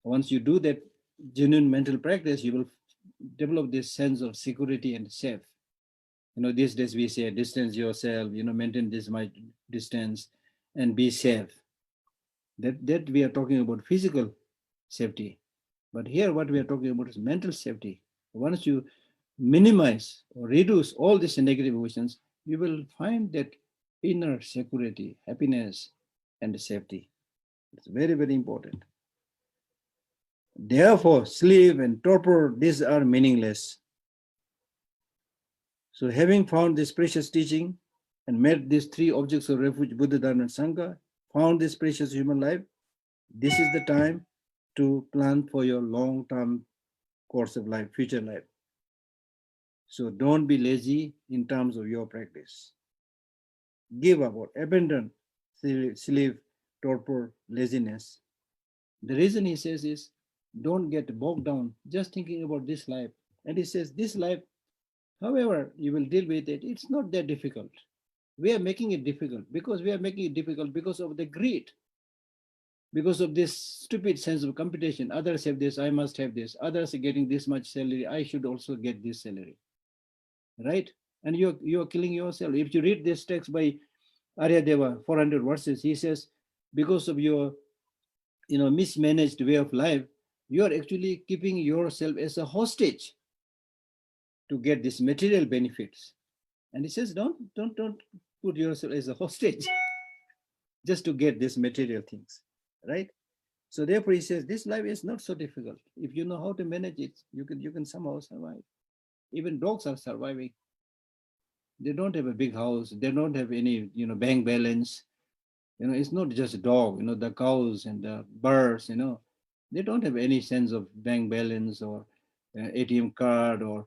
once you do that genuine mental practice, you will develop this sense of security and safe. These days we say distance yourself, maintain this much distance and be safe. That we are talking about physical safety. But here what we are talking about is mental safety. Once you minimize or reduce all these negative emotions, you will find that inner security, happiness, and safety. It's very, very important. Therefore, sleep and torpor, these are meaningless. So having found this precious teaching and met these three objects of refuge, Buddha, Dharma, and Sangha, found this precious human life, this is the time to plan for your long-term course of life, future life. So don't be lazy in terms of your practice. Give up or abandon sleep, torpor, laziness. The reason he says is, don't get bogged down just thinking about this life. And he says, this life, however you will deal with it, it's not that difficult. We are making it difficult because of the greed, because of this stupid sense of competition. Others have this, I must have this. Others are getting this much salary, I should also get this salary. Right? And you're killing yourself. If you read this text by Aryadeva, 400 verses, he says, because of your mismanaged way of life, you are actually keeping yourself as a hostage to get these material benefits. And he says, don't put yourself as a hostage just to get these material things, right? So therefore he says, this life is not so difficult. If you know how to manage it, you can somehow survive. Even dogs are surviving. They don't have a big house. They don't have any, bank balance. It's not just a dog, the cows and the birds, they don't have any sense of bank balance or ATM card or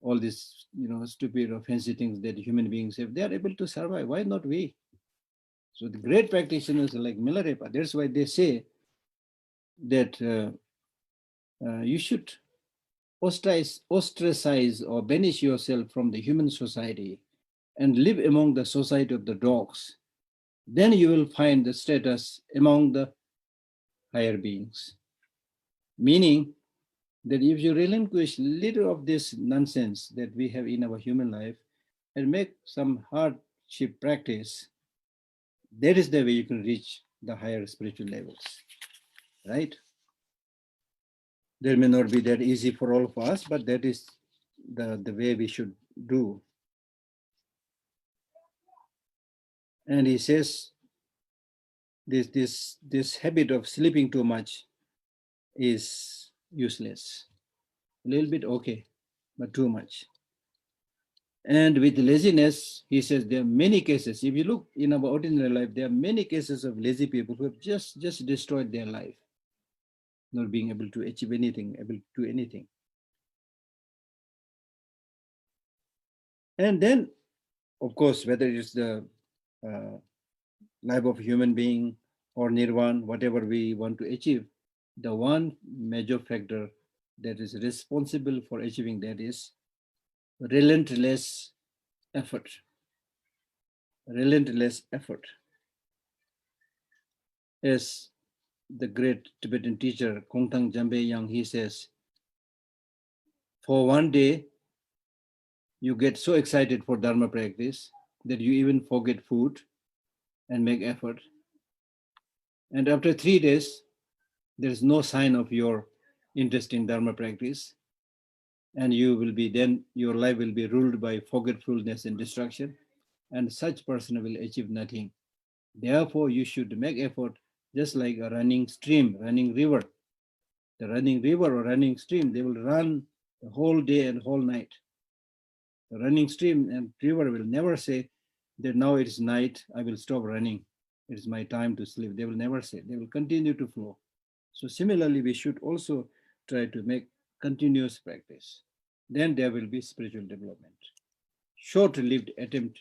all these, stupid or fancy things that human beings have. They are able to survive. Why not we? So the great practitioners like Milarepa, that's why they say that you should ostracize or banish yourself from the human society and live among the society of the dogs. Then you will find the status among the higher beings. Meaning that if you relinquish little of this nonsense that we have in our human life and make some hardship practice, that is the way you can reach the higher spiritual levels, right? That may not be that easy for all of us, but that is the way we should do. And he says, this habit of sleeping too much is useless. A little bit okay, but too much. And with laziness, he says there are many cases. If you look in our ordinary life, there are many cases of lazy people who have just destroyed their life, not being able to achieve anything, able to do anything. And then, of course, whether it's the life of a human being or nirvana, whatever we want to achieve, the one major factor that is responsible for achieving that is relentless effort. Relentless effort. As the great Tibetan teacher Kongtang Jambe Yang, he says, for one day, you get so excited for Dharma practice that you even forget food and make effort. And after 3 days, there is no sign of your interest in Dharma practice. And you will be then, your life will be ruled by forgetfulness and distraction. And such person will achieve nothing. Therefore, you should make effort just like a running stream, running river. The running river or running stream, they will run the whole day and whole night. The running stream and river will never say that now it is night, I will stop running. It is my time to sleep. They will never say. They will continue to flow. So similarly, we should also try to make continuous practice. Then there will be spiritual development. Short-lived attempt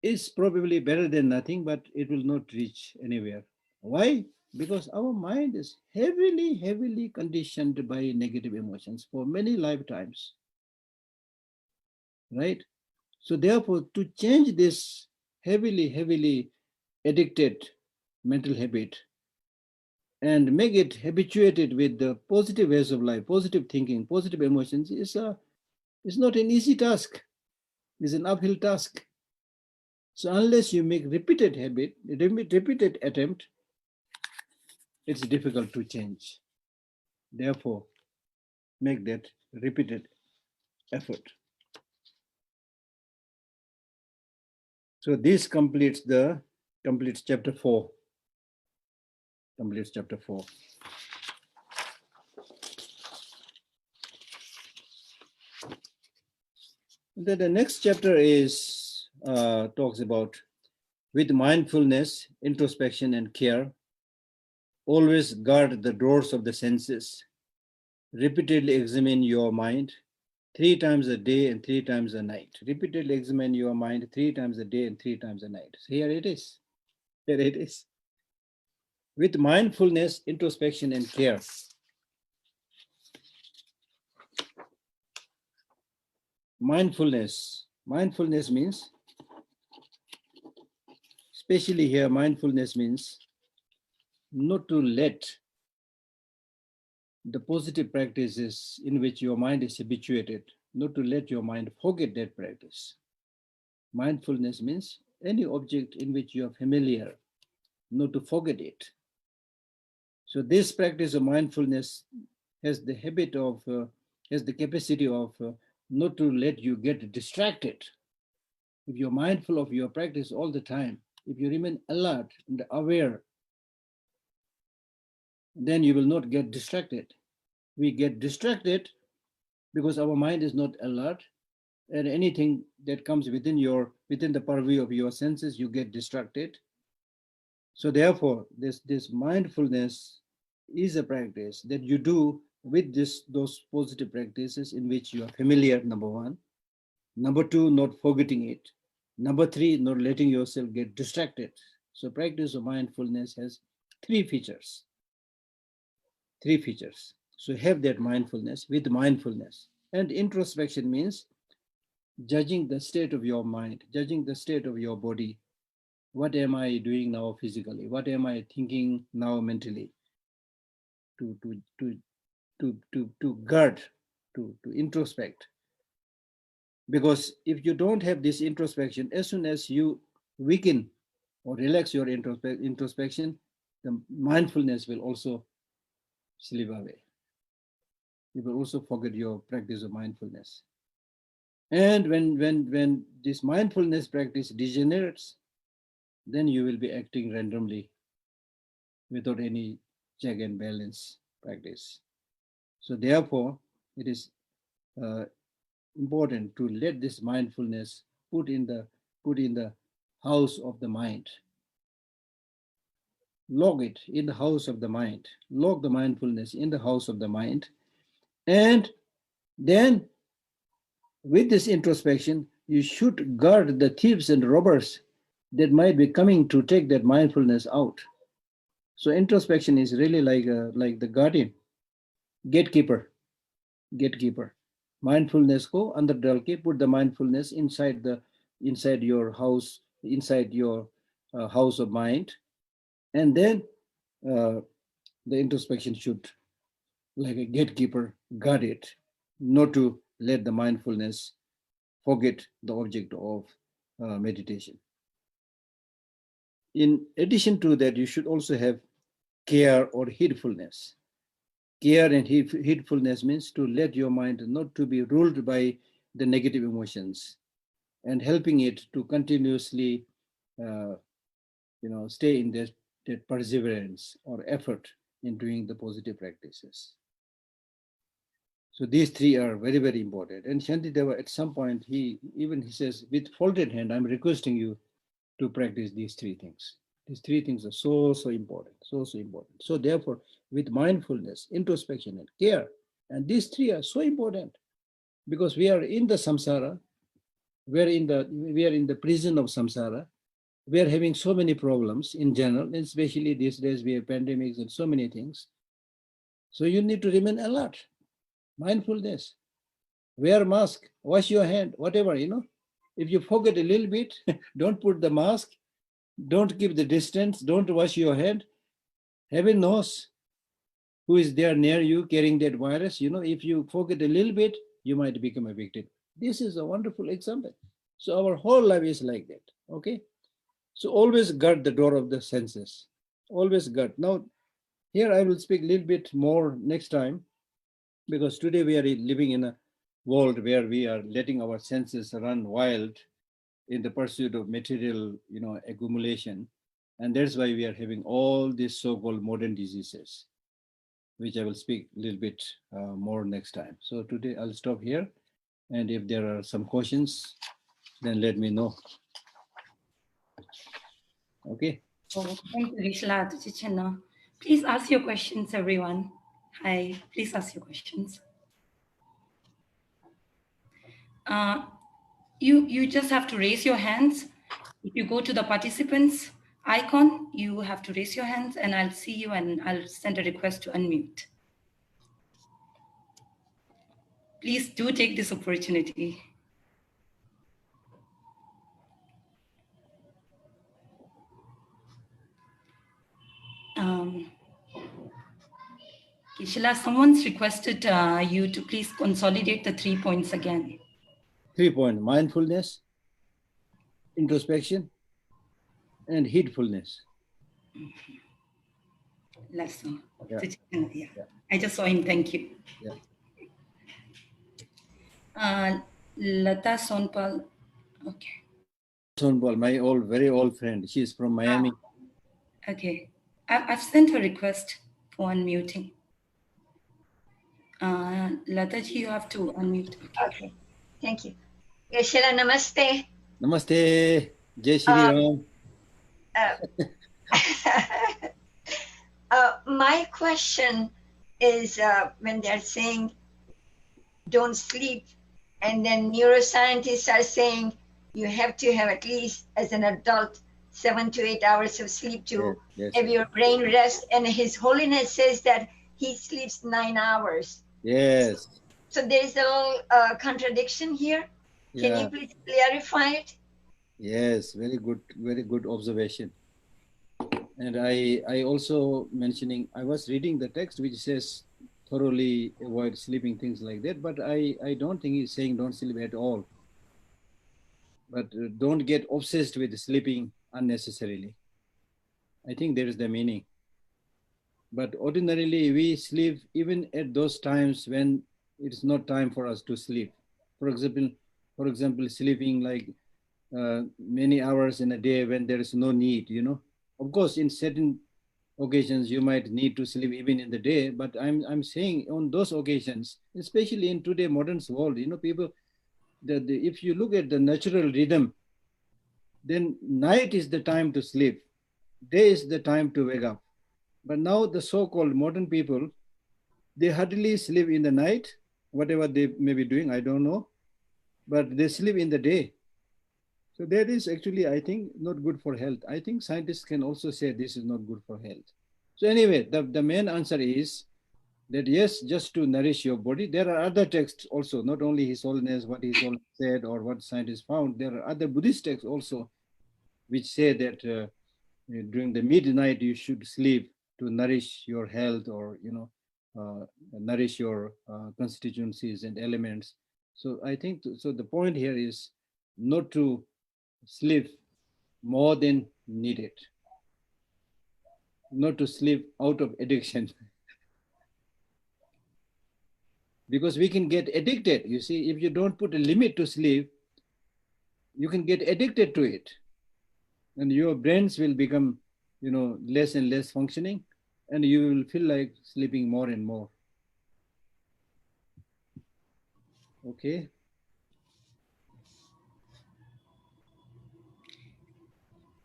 is probably better than nothing, but it will not reach anywhere. Why? Because our mind is heavily conditioned by negative emotions for many lifetimes, right? So therefore, to change this heavily addicted mental habit and make it habituated with the positive ways of life, positive thinking, positive emotions is not an easy task. It's an uphill task. So unless you make repeated attempt, it's difficult to change. Therefore, make that repeated effort. So this completes chapter 4. Completes chapter 4. Then the next chapter is talks about with mindfulness, introspection, and care. Always guard the doors of the senses. Repeatedly examine your mind 3 times a day and 3 times a night. Repeatedly examine your mind 3 times a day and 3 times a night. So here it is. Here it is. With mindfulness, introspection, and care. Mindfulness. Mindfulness means, especially here, mindfulness means not to let the positive practices in which your mind is habituated, not to let your mind forget that practice. Mindfulness means any object in which you are familiar, not to forget it. So this practice of mindfulness has the habit of, has the capacity of not to let you get distracted. If you're mindful of your practice all the time, if you remain alert and aware, then you will not get distracted. We get distracted because our mind is not alert, and anything that comes within the purview of your senses, you get distracted. So therefore, this mindfulness is a practice that you do with those positive practices in which you are familiar, number one. Number two, not forgetting it. Number three, not letting yourself get distracted. So practice of mindfulness has 3 features. 3 features. So have that mindfulness with mindfulness. And introspection means judging the state of your mind, judging the state of your body. What am I doing now physically? What am I thinking now mentally? To guard, to introspect. Because if you don't have this introspection, as soon as you weaken or relax your introspection, the mindfulness will also slip away. You will also forget your practice of mindfulness. And when this mindfulness practice degenerates, then you will be acting randomly without any check and balance practice. So therefore, it is important to let this mindfulness put in the house of the mind. Log it in the house of the mind. Log the mindfulness in the house of the mind. And then with this introspection, you should guard the thieves and robbers that might be coming to take that mindfulness out. So introspection is really like the guardian, gatekeeper. Mindfulness ko andar dal ke, put the mindfulness inside your house, inside your house of mind, and then the introspection should, like a gatekeeper, guard it, not to let the mindfulness forget the object of meditation. In addition to that, you should also have care or heedfulness. Care and heedfulness means to let your mind not to be ruled by the negative emotions, and helping it to continuously stay in that perseverance or effort in doing the positive practices. So these 3 are very, very important. And Shantideva, at some point, he says, with folded hand, I'm requesting you to practice these 3 things. These 3 things are so important, so important. So therefore, with mindfulness, introspection, and care, and these 3 are so important because we are in the samsara, we are in the prison of samsara. We are having so many problems in general, and especially these days we have pandemics and so many things. So you need to remain alert, mindfulness, wear mask, wash your hand, whatever, If you forget a little bit, don't put the mask, don't keep the distance, don't wash your hand. Heaven knows who is there near you carrying that virus. If you forget a little bit, you might become a victim. This is a wonderful example. So our whole life is like that. Okay. So always guard the door of the senses. Always guard. Now, here I will speak a little bit more next time, because today we are living in a world where we are letting our senses run wild in the pursuit of material, accumulation. And that's why we are having all these so-called modern diseases, which I will speak a little bit more next time. So today I'll stop here. And if there are some questions, then let me know. Okay. Oh, thank you, Geshe. Please ask your questions, everyone. Hi, please ask your questions. You just have to raise your hands. If you go to the participants icon, you have to raise your hands and I'll see you and I'll send a request to unmute. Please do take this opportunity. Geshe, someone's requested you to please consolidate the 3 points again. 3 points: mindfulness, introspection, and heedfulness. Lesson. Yeah. Yeah. I just saw him. Thank you. Yeah. Lata Sonpal. Okay. Sonpal, my very old friend. She's from Miami. Okay. I've sent a request for unmuting. Lataji, you have to unmute. Okay. Thank you. Geshe La, namaste. Namaste. Jai Shri Ram. My question is when they're saying don't sleep, and then neuroscientists are saying you have to have at least, as an adult, 7 to 8 hours of sleep to have your brain rest. And His Holiness says that he sleeps 9 hours. Yes. So there is a little contradiction here. Can you please clarify it? Yes, very good observation. And I also mentioning, I was reading the text which says thoroughly avoid sleeping, things like that, but I don't think he's saying don't sleep at all. But don't get obsessed with sleeping unnecessarily. I think there is the meaning. But ordinarily we sleep even at those times when it's not time for us to sleep. For example, sleeping like many hours in a day when there is no need, Of course, in certain occasions you might need to sleep even in the day, but I'm saying on those occasions, especially in today's modern world, people, if you look at the natural rhythm, then night is the time to sleep, day is the time to wake up. But now the so-called modern people, they hardly sleep in the night, whatever they may be doing, I don't know, but they sleep in the day. So that is actually, I think, not good for health. I think scientists can also say this is not good for health. So anyway, the main answer is that yes, just to nourish your body. There are other texts also, not only His Holiness, what His Holiness said or what scientists found. There are other Buddhist texts also which say that during the midnight you should sleep to nourish your health or, nourish your constituencies and elements. So I think, so the point here is not to sleep more than needed, not to sleep out of addiction. Because we can get addicted. You see, if you don't put a limit to sleep, you can get addicted to it. And your brains will become, less and less functioning, and you will feel like sleeping more and more. Okay.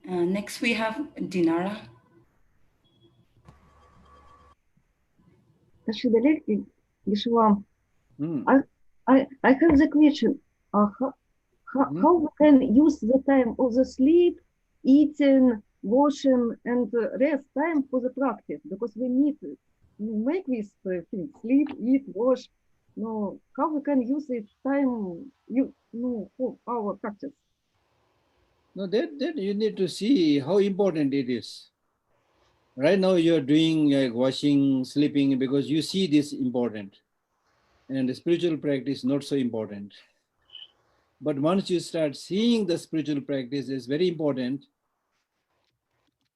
Next we have Dinara. I have the question. How we can use the time of the sleep, eating, washing, and rest time for the practice? Because we need to make this thing, sleep, eat, wash. No, how we can use this time for our practice? No, then you need to see how important it is. Right now you're doing like washing, sleeping, because you see this important. And the spiritual practice not so important. But once you start seeing the spiritual practice is very important,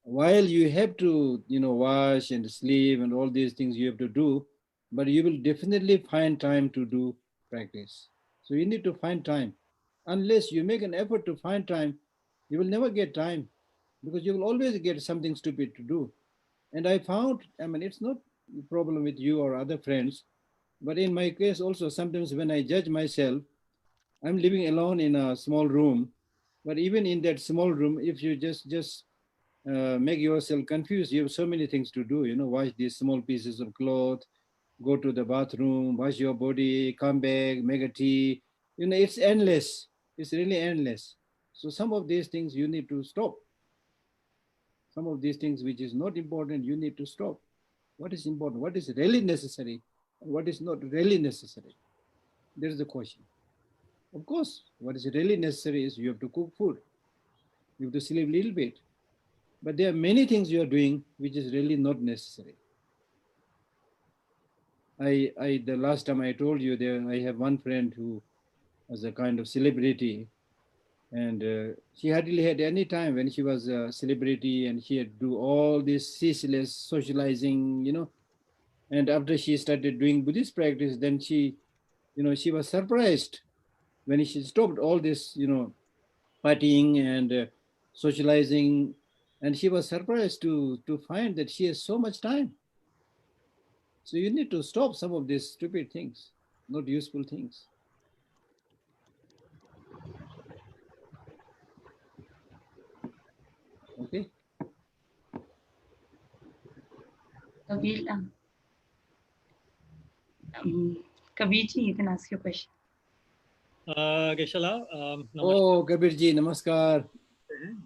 while you have to, wash and sleep and all these things you have to do, but you will definitely find time to do practice. So you need to find time. Unless you make an effort to find time, you will never get time, because you will always get something stupid to do. And I found, it's not a problem with you or other friends, but in my case also, sometimes when I judge myself, I'm living alone in a small room, but even in that small room, if you just make yourself confused, you have so many things to do, wash these small pieces of cloth, go to the bathroom, wash your body, come back, make a tea. It's endless. It's really endless. So some of these things you need to stop. Some of these things which is not important, you need to stop. What is important? What is really necessary? And what is not really necessary? There is the question. Of course, what is really necessary is you have to cook food. You have to sleep a little bit. But there are many things you are doing which is really not necessary. The last time I told you there, I have one friend who was a kind of celebrity, and she hardly had any time when she was a celebrity, and she had to do all this ceaseless socializing. And after she started doing Buddhist practice, then she was surprised when she stopped all this, partying and socializing, and she was surprised to find that she has so much time. So you need to stop some of these stupid things, not useful things. Okay. Kabirji, you can ask your question. Geshe La, Oh, Kabirji, namaskar.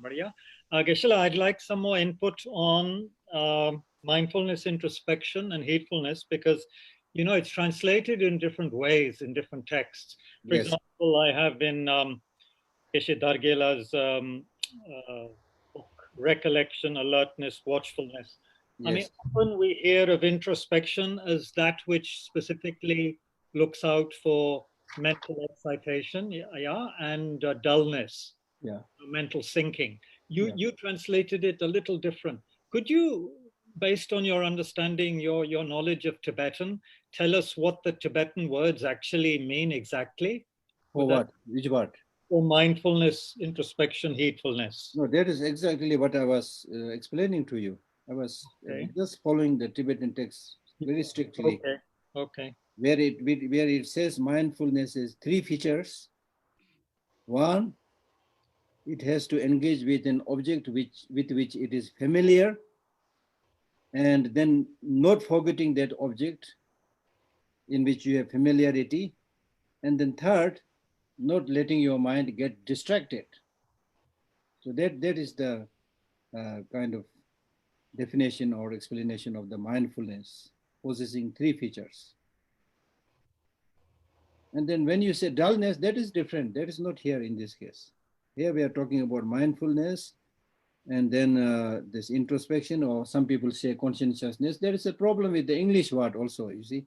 Badhiya. Geshe La, I'd like some more input on mindfulness, introspection, and heedfulness, because it's translated in different ways in different texts. For Yes. example, I have in Geshe Dargela's book, Recollection, Alertness, Watchfulness. Yes. Often we hear of introspection as that which specifically looks out for mental excitation, and dullness, mental sinking. You translated it a little different. Could you, based on your understanding, your knowledge of Tibetan, tell us what the Tibetan words actually mean exactly? For what? Which word? For mindfulness, introspection, heedfulness. No, that is exactly what I was explaining to you. I was just following the Tibetan text very strictly. Okay. Where it says mindfulness is 3 features. 1, it has to engage with an object with which it is familiar, and then not forgetting that object in which you have familiarity. And then 3rd, not letting your mind get distracted. So that is the kind of definition or explanation of the mindfulness, possessing 3 features. And then when you say dullness, that is different. That is not here in this case. Here we are talking about mindfulness, and then this introspection, or some people say conscientiousness. There is a problem with the English word also, you see.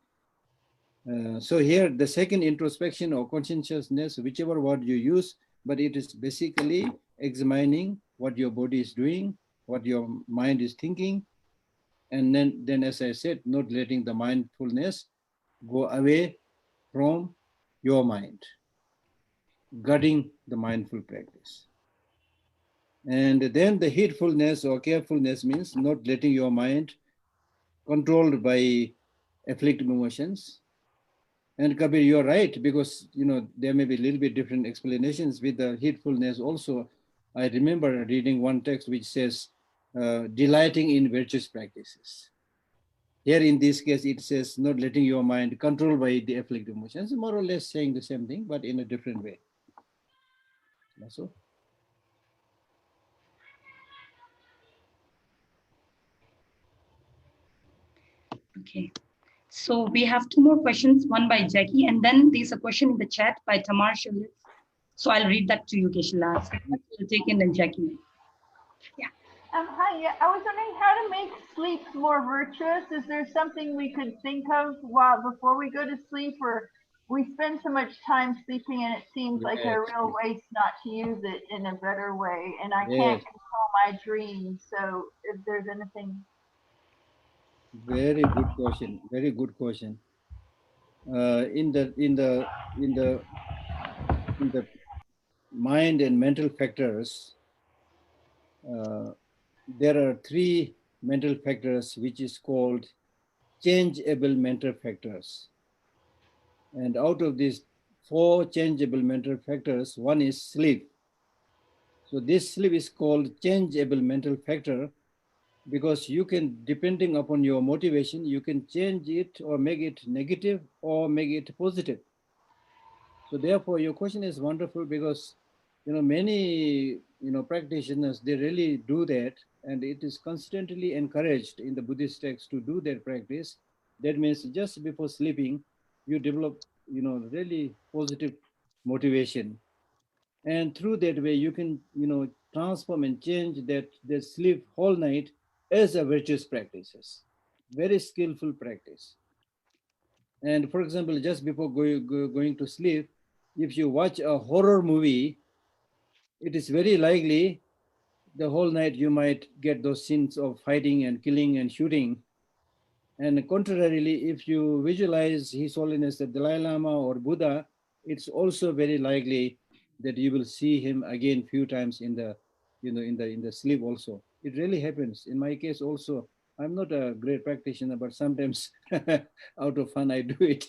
So here the second, introspection or conscientiousness, whichever word you use, but it is basically examining what your body is doing, what your mind is thinking, and then as I said, not letting the mindfulness go away from your mind, guarding the mindful practice. And then the heedfulness or carefulness means not letting your mind controlled by afflictive emotions. And Kabir, you're right, because there may be a little bit different explanations with the heedfulness also. I remember reading one text which says, delighting in virtuous practices. Here in this case, it says not letting your mind controlled by the afflictive emotions, more or less saying the same thing, but in a different way. So. Okay. So we have 2 more questions, one by Jackie, and then there's a question in the chat by Tamar Shulit. So I'll read that to you, Geshe La. You'll take in and Jackie. Yeah. Hi, I was wondering how to make sleep more virtuous. Is there something we could think of before we go to sleep, or we spend so much time sleeping, and it seems like a real waste not to use it in a better way. And I can't control my dreams. So if there's anything. Very good question. Very good question. In the mind and mental factors, there are 3 mental factors which is called changeable mental factors. And out of these 4 changeable mental factors, one is sleep. So this sleep is called changeable mental factor because you can, depending upon your motivation, you can change it or make it negative or make it positive. So therefore your question is wonderful because many practitioners, they really do that, and it is constantly encouraged in the Buddhist texts to do their practice. That means just before sleeping you develop really positive motivation, and through that way you can transform and change that sleep whole night as a virtuous practices, very skillful practice. And for example, just before going to sleep, if you watch a horror movie, it is very likely the whole night you might get those scenes of fighting and killing and shooting. And contrarily, if you visualize His Holiness the Dalai Lama or Buddha, it's also very likely that you will see him again few times in the in the sleep also. It really happens. In my case also, I'm not a great practitioner, but sometimes out of fun I do it.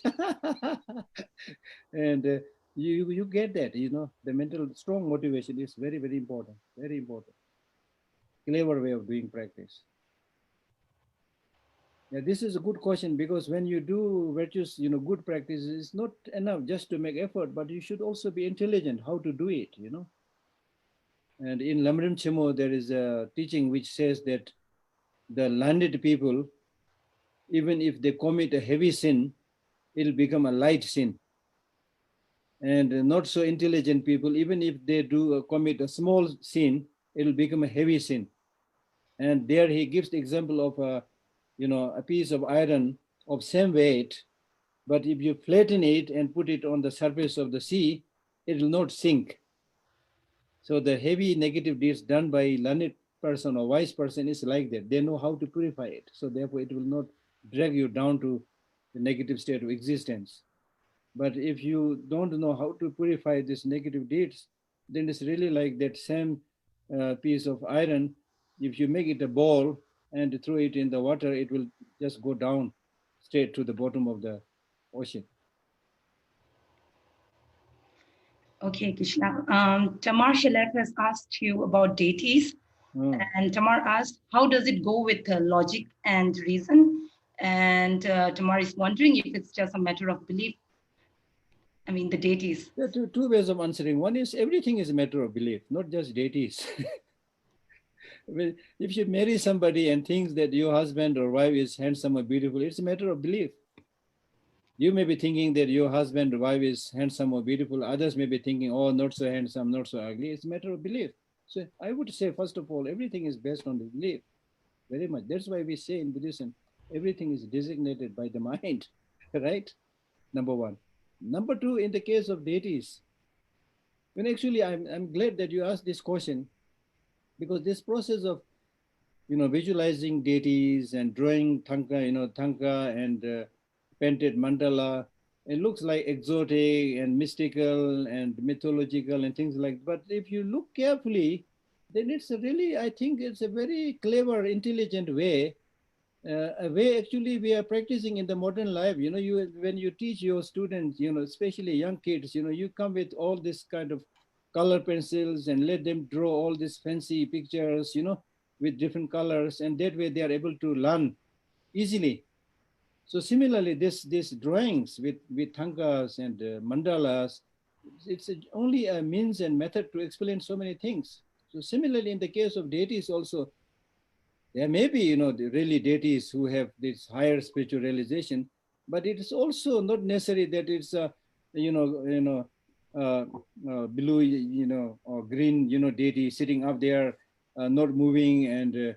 And you get that, the mental strong motivation is very, very important, very important. Clever way of doing practice. Yeah, this is a good question, because when you do virtuous, good practice, it's not enough just to make effort, but you should also be intelligent how to do it, And in Lamrim Chimo, there is a teaching which says that the learned people, even if they commit a heavy sin, it'll become a light sin. And not so intelligent people, even if they do commit a small sin, it'll become a heavy sin. And there he gives the example of a piece of iron of same weight, but if you flatten it and put it on the surface of the sea, it will not sink. So the heavy negative deeds done by learned person or wise person is like that. They know how to purify it. So therefore it will not drag you down to the negative state of existence. But if you don't know how to purify these negative deeds, then it's really like that same piece of iron. If you make it a ball and throw it in the water, it will just go down straight to the bottom of the ocean. Okay, Krishna. Tamar Shalek has asked you about deities. And Tamar asked, how does it go with logic and reason? And Tamar is wondering if it's just a matter of belief. I mean, the deities. There are two ways of answering. One is everything is a matter of belief, not just deities. If you marry somebody and thinks that your husband or wife is handsome or beautiful, it's a matter of belief. You may be thinking that your husband or wife is handsome or beautiful. Others may be thinking, oh, not so handsome, not so ugly. It's a matter of belief. So I would say, first of all, everything is based on the belief. Very much. That's why we say in Buddhism, everything is designated by the mind, right? Number one. Number two, in the case of deities, when actually I'm glad that you asked this question, because this process of, visualizing deities and drawing tanka and painted mandala, it looks like exotic and mystical and mythological and things like that. But if you look carefully, then it's a really, I think it's a very clever, intelligent way, a way actually we are practicing in the modern life. When you teach your students, especially young kids, you come with all this kind of color pencils and let them draw all these fancy pictures, with different colors, and that way they are able to learn easily. So similarly, these drawings with tankas and mandalas, it's only a means and method to explain so many things. So similarly, in the case of deities also, there may be, really deities who have this higher spiritual realization, but it is also not necessary that it's a, blue, or green, deity sitting up there, not moving and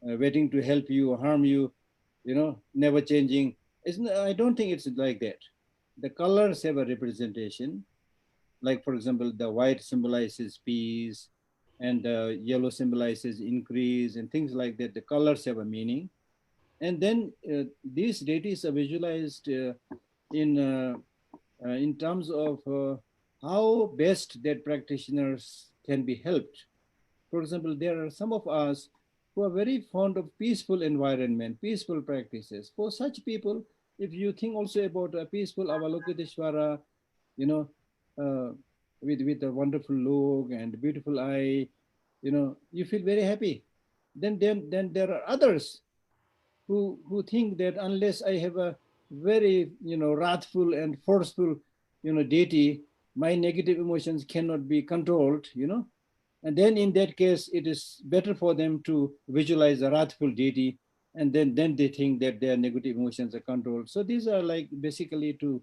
waiting to help you or harm you, never changing. I don't think it's like that. the colors have a representation. Like, for example, the white symbolizes peace, and the yellow symbolizes increase, and things like that. The colors have a meaning. And then these deities are visualized in terms of how best that practitioners can be helped. For example, there are some of us who are very fond of peaceful environment, peaceful practices. For such people, if you think also about a peaceful Avalokiteshvara, you know, with a wonderful look and beautiful eye, you know, you feel very happy. Then there are others who think that unless I have a very, you know, wrathful and forceful, you know, deity, my negative emotions cannot be controlled, you know. And then in that case, it is better for them to visualize a wrathful deity, and then they think that their negative emotions are controlled. So these are like basically to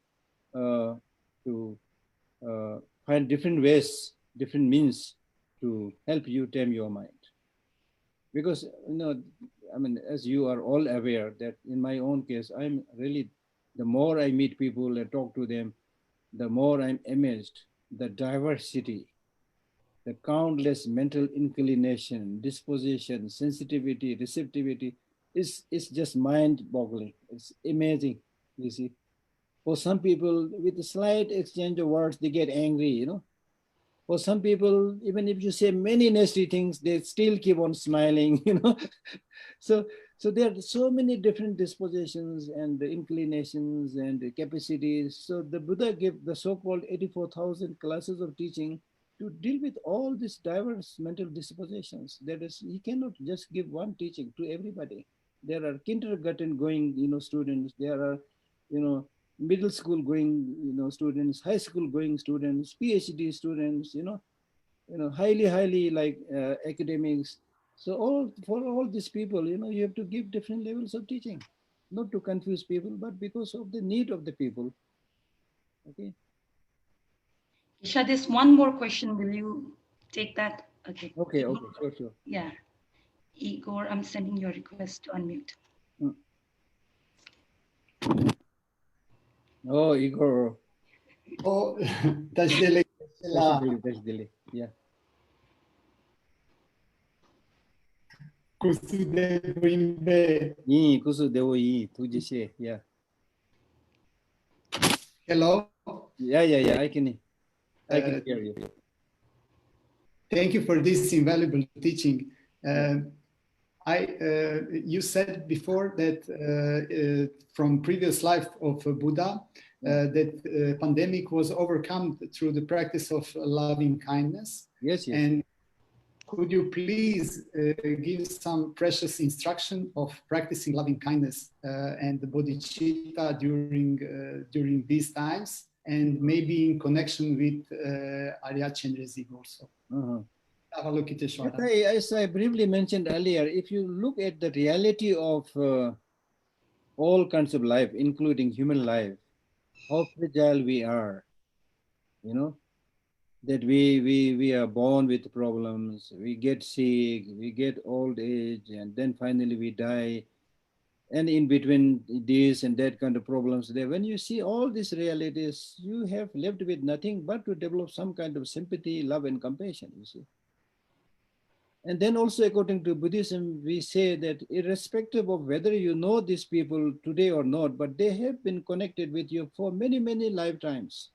find different ways, different means to help you tame your mind. Because, you know, I mean, as you are all aware that in my own case, I'm really, the more I meet people and talk to them, the more I'm amazed, the diversity, the countless mental inclination, disposition, sensitivity, receptivity is just mind-boggling. It's amazing, you see. For some people, with a slight exchange of words, they get angry, you know. For some people, even if you say many nasty things, they still keep on smiling, you know. So there are so many different dispositions and inclinations and capacities. So the Buddha gave the so-called 84,000 classes of teaching to deal with all these diverse mental dispositions. That is, he cannot just give one teaching to everybody. There are kindergarten going, you know, students. There are, you know, middle school going, you know, students, high school going students, PhD students, you know, highly like academics. So for all these people, you know, you have to give different levels of teaching, not to confuse people, but because of the need of the people. Okay. Isha, there's one more question. Will you take that? Okay. Okay, sure. Yeah. Igor, I'm sending your request to unmute. Oh, Igor. Oh, touch delay. Touch delay. Yeah. Kusudevo imbe. Kusudevo tu Geshe. Yeah. Hello. Yeah. I can hear you. Thank you for this invaluable teaching. You said before that from previous life of Buddha, that pandemic was overcome through the practice of loving kindness. Yes. And could you please give some precious instruction of practicing loving kindness and the bodhicitta during these times, and maybe in connection with Arya Chenrezig also? As I briefly mentioned earlier, if you look at the reality of all kinds of life, including human life, how fragile we are, you know, that we are born with problems, we get sick, we get old age, and then finally we die. And in between this and that kind of problems there, when you see all these realities, you have left with nothing but to develop some kind of sympathy, love, and compassion, you see. And then also, according to Buddhism, we say that irrespective of whether you know these people today or not, but they have been connected with you for many, many lifetimes.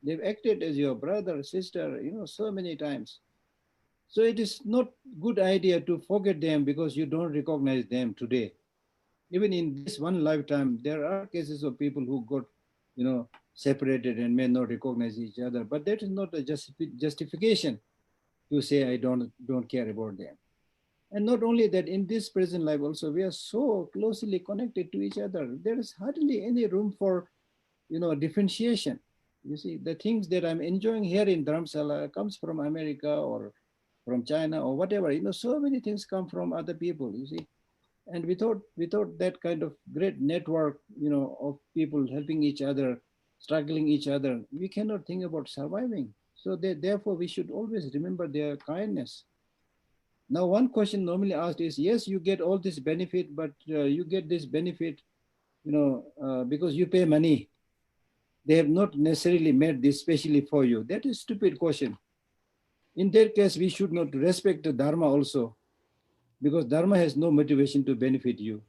They've acted as your brother, sister, you know, so many times. So it is not a good idea to forget them because you don't recognize them today. Even in this one lifetime, there are cases of people who got, you know, separated and may not recognize each other. But that is not a justification to say I don't care about them. And not only that, in this present life also, we are so closely connected to each other. There is hardly any room for, you know, differentiation. You see, the things that I'm enjoying here in Dharamsala comes from America or from China or whatever. You know, so many things come from other people, you see. And without that kind of great network, you know, of people helping each other, struggling each other, we cannot think about surviving. So therefore, we should always remember their kindness. Now, one question normally asked is, yes, you get all this benefit, but you get this benefit, you know, because you pay money. They have not necessarily made this specially for you. That is a stupid question. In that case, we should not respect the Dharma also, because Dharma has no motivation to benefit you.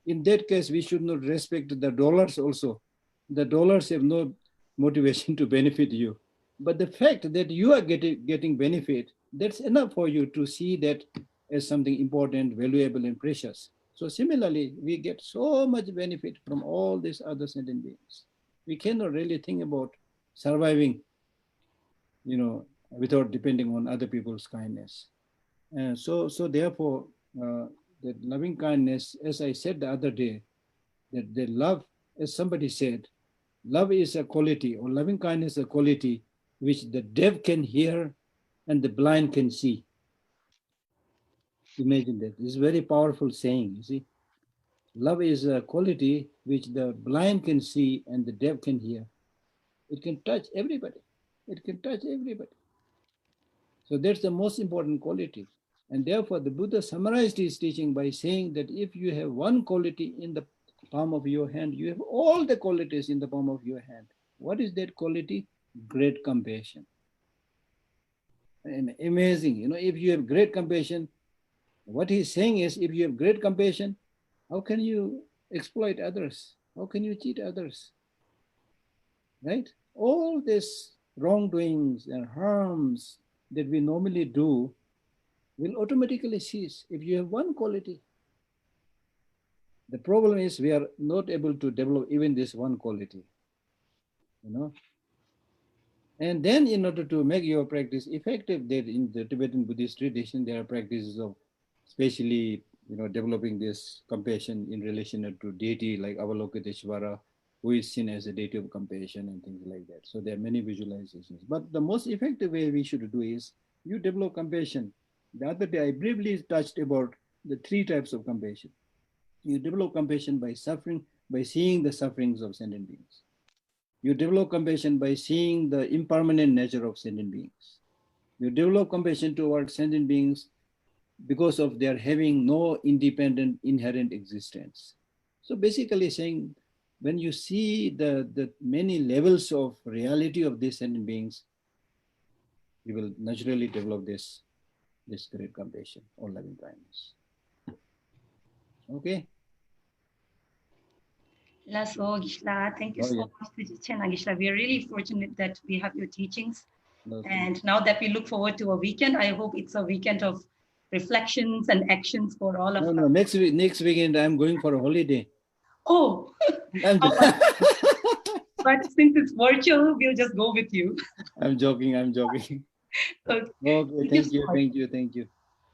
In that case, we should not respect the dollars also. The dollars have no motivation to benefit you. But the fact that you are getting benefit, that's enough for you to see that as something important, valuable, and precious. So similarly, we get so much benefit from all these other sentient beings. We cannot really think about surviving, without depending on other people's kindness. And so therefore, that loving kindness, as I said the other day, that the love, as somebody said, love is a quality, or loving kindness is a quality which the deaf can hear and the blind can see. Imagine that. This is a very powerful saying, you see. Love is a quality which the blind can see and the deaf can hear. It can touch everybody. It can touch everybody. So that's the most important quality. And therefore, the Buddha summarized his teaching by saying that if you have one quality in the palm of your hand, you have all the qualities in the palm of your hand. What is that quality? Great compassion. And amazing, if you have great compassion, what he's saying is, if you have great compassion, how can you exploit others? How can you cheat others? Right? All these wrongdoings and harms that we normally do will automatically cease if you have one quality. The problem is we are not able to develop even this one quality, And then in order to make your practice effective, there in the Tibetan Buddhist tradition, there are practices of especially, developing this compassion in relation to deity like Avalokiteshvara, who is seen as a deity of compassion and things like that. So there are many visualizations. But the most effective way we should do is you develop compassion. The other day I briefly touched about the 3 types of compassion. You develop compassion by suffering, by seeing the sufferings of sentient beings. You develop compassion by seeing the impermanent nature of sentient beings. You develop compassion towards sentient beings because of their having no independent inherent existence. So basically saying, when you see the many levels of reality of these sentient beings, you will naturally develop this great compassion or loving kindness. Okay? So, Gisela, thank you so much, Gisela. We are really fortunate that we have your teachings. And now that we look forward to a weekend, I hope it's a weekend of reflections and actions for all of us. No, next weekend I'm going for a holiday. Oh, but since it's virtual, we'll just go with you. I'm joking. Okay,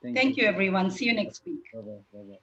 thank you, everyone. See you next week. Bye-bye.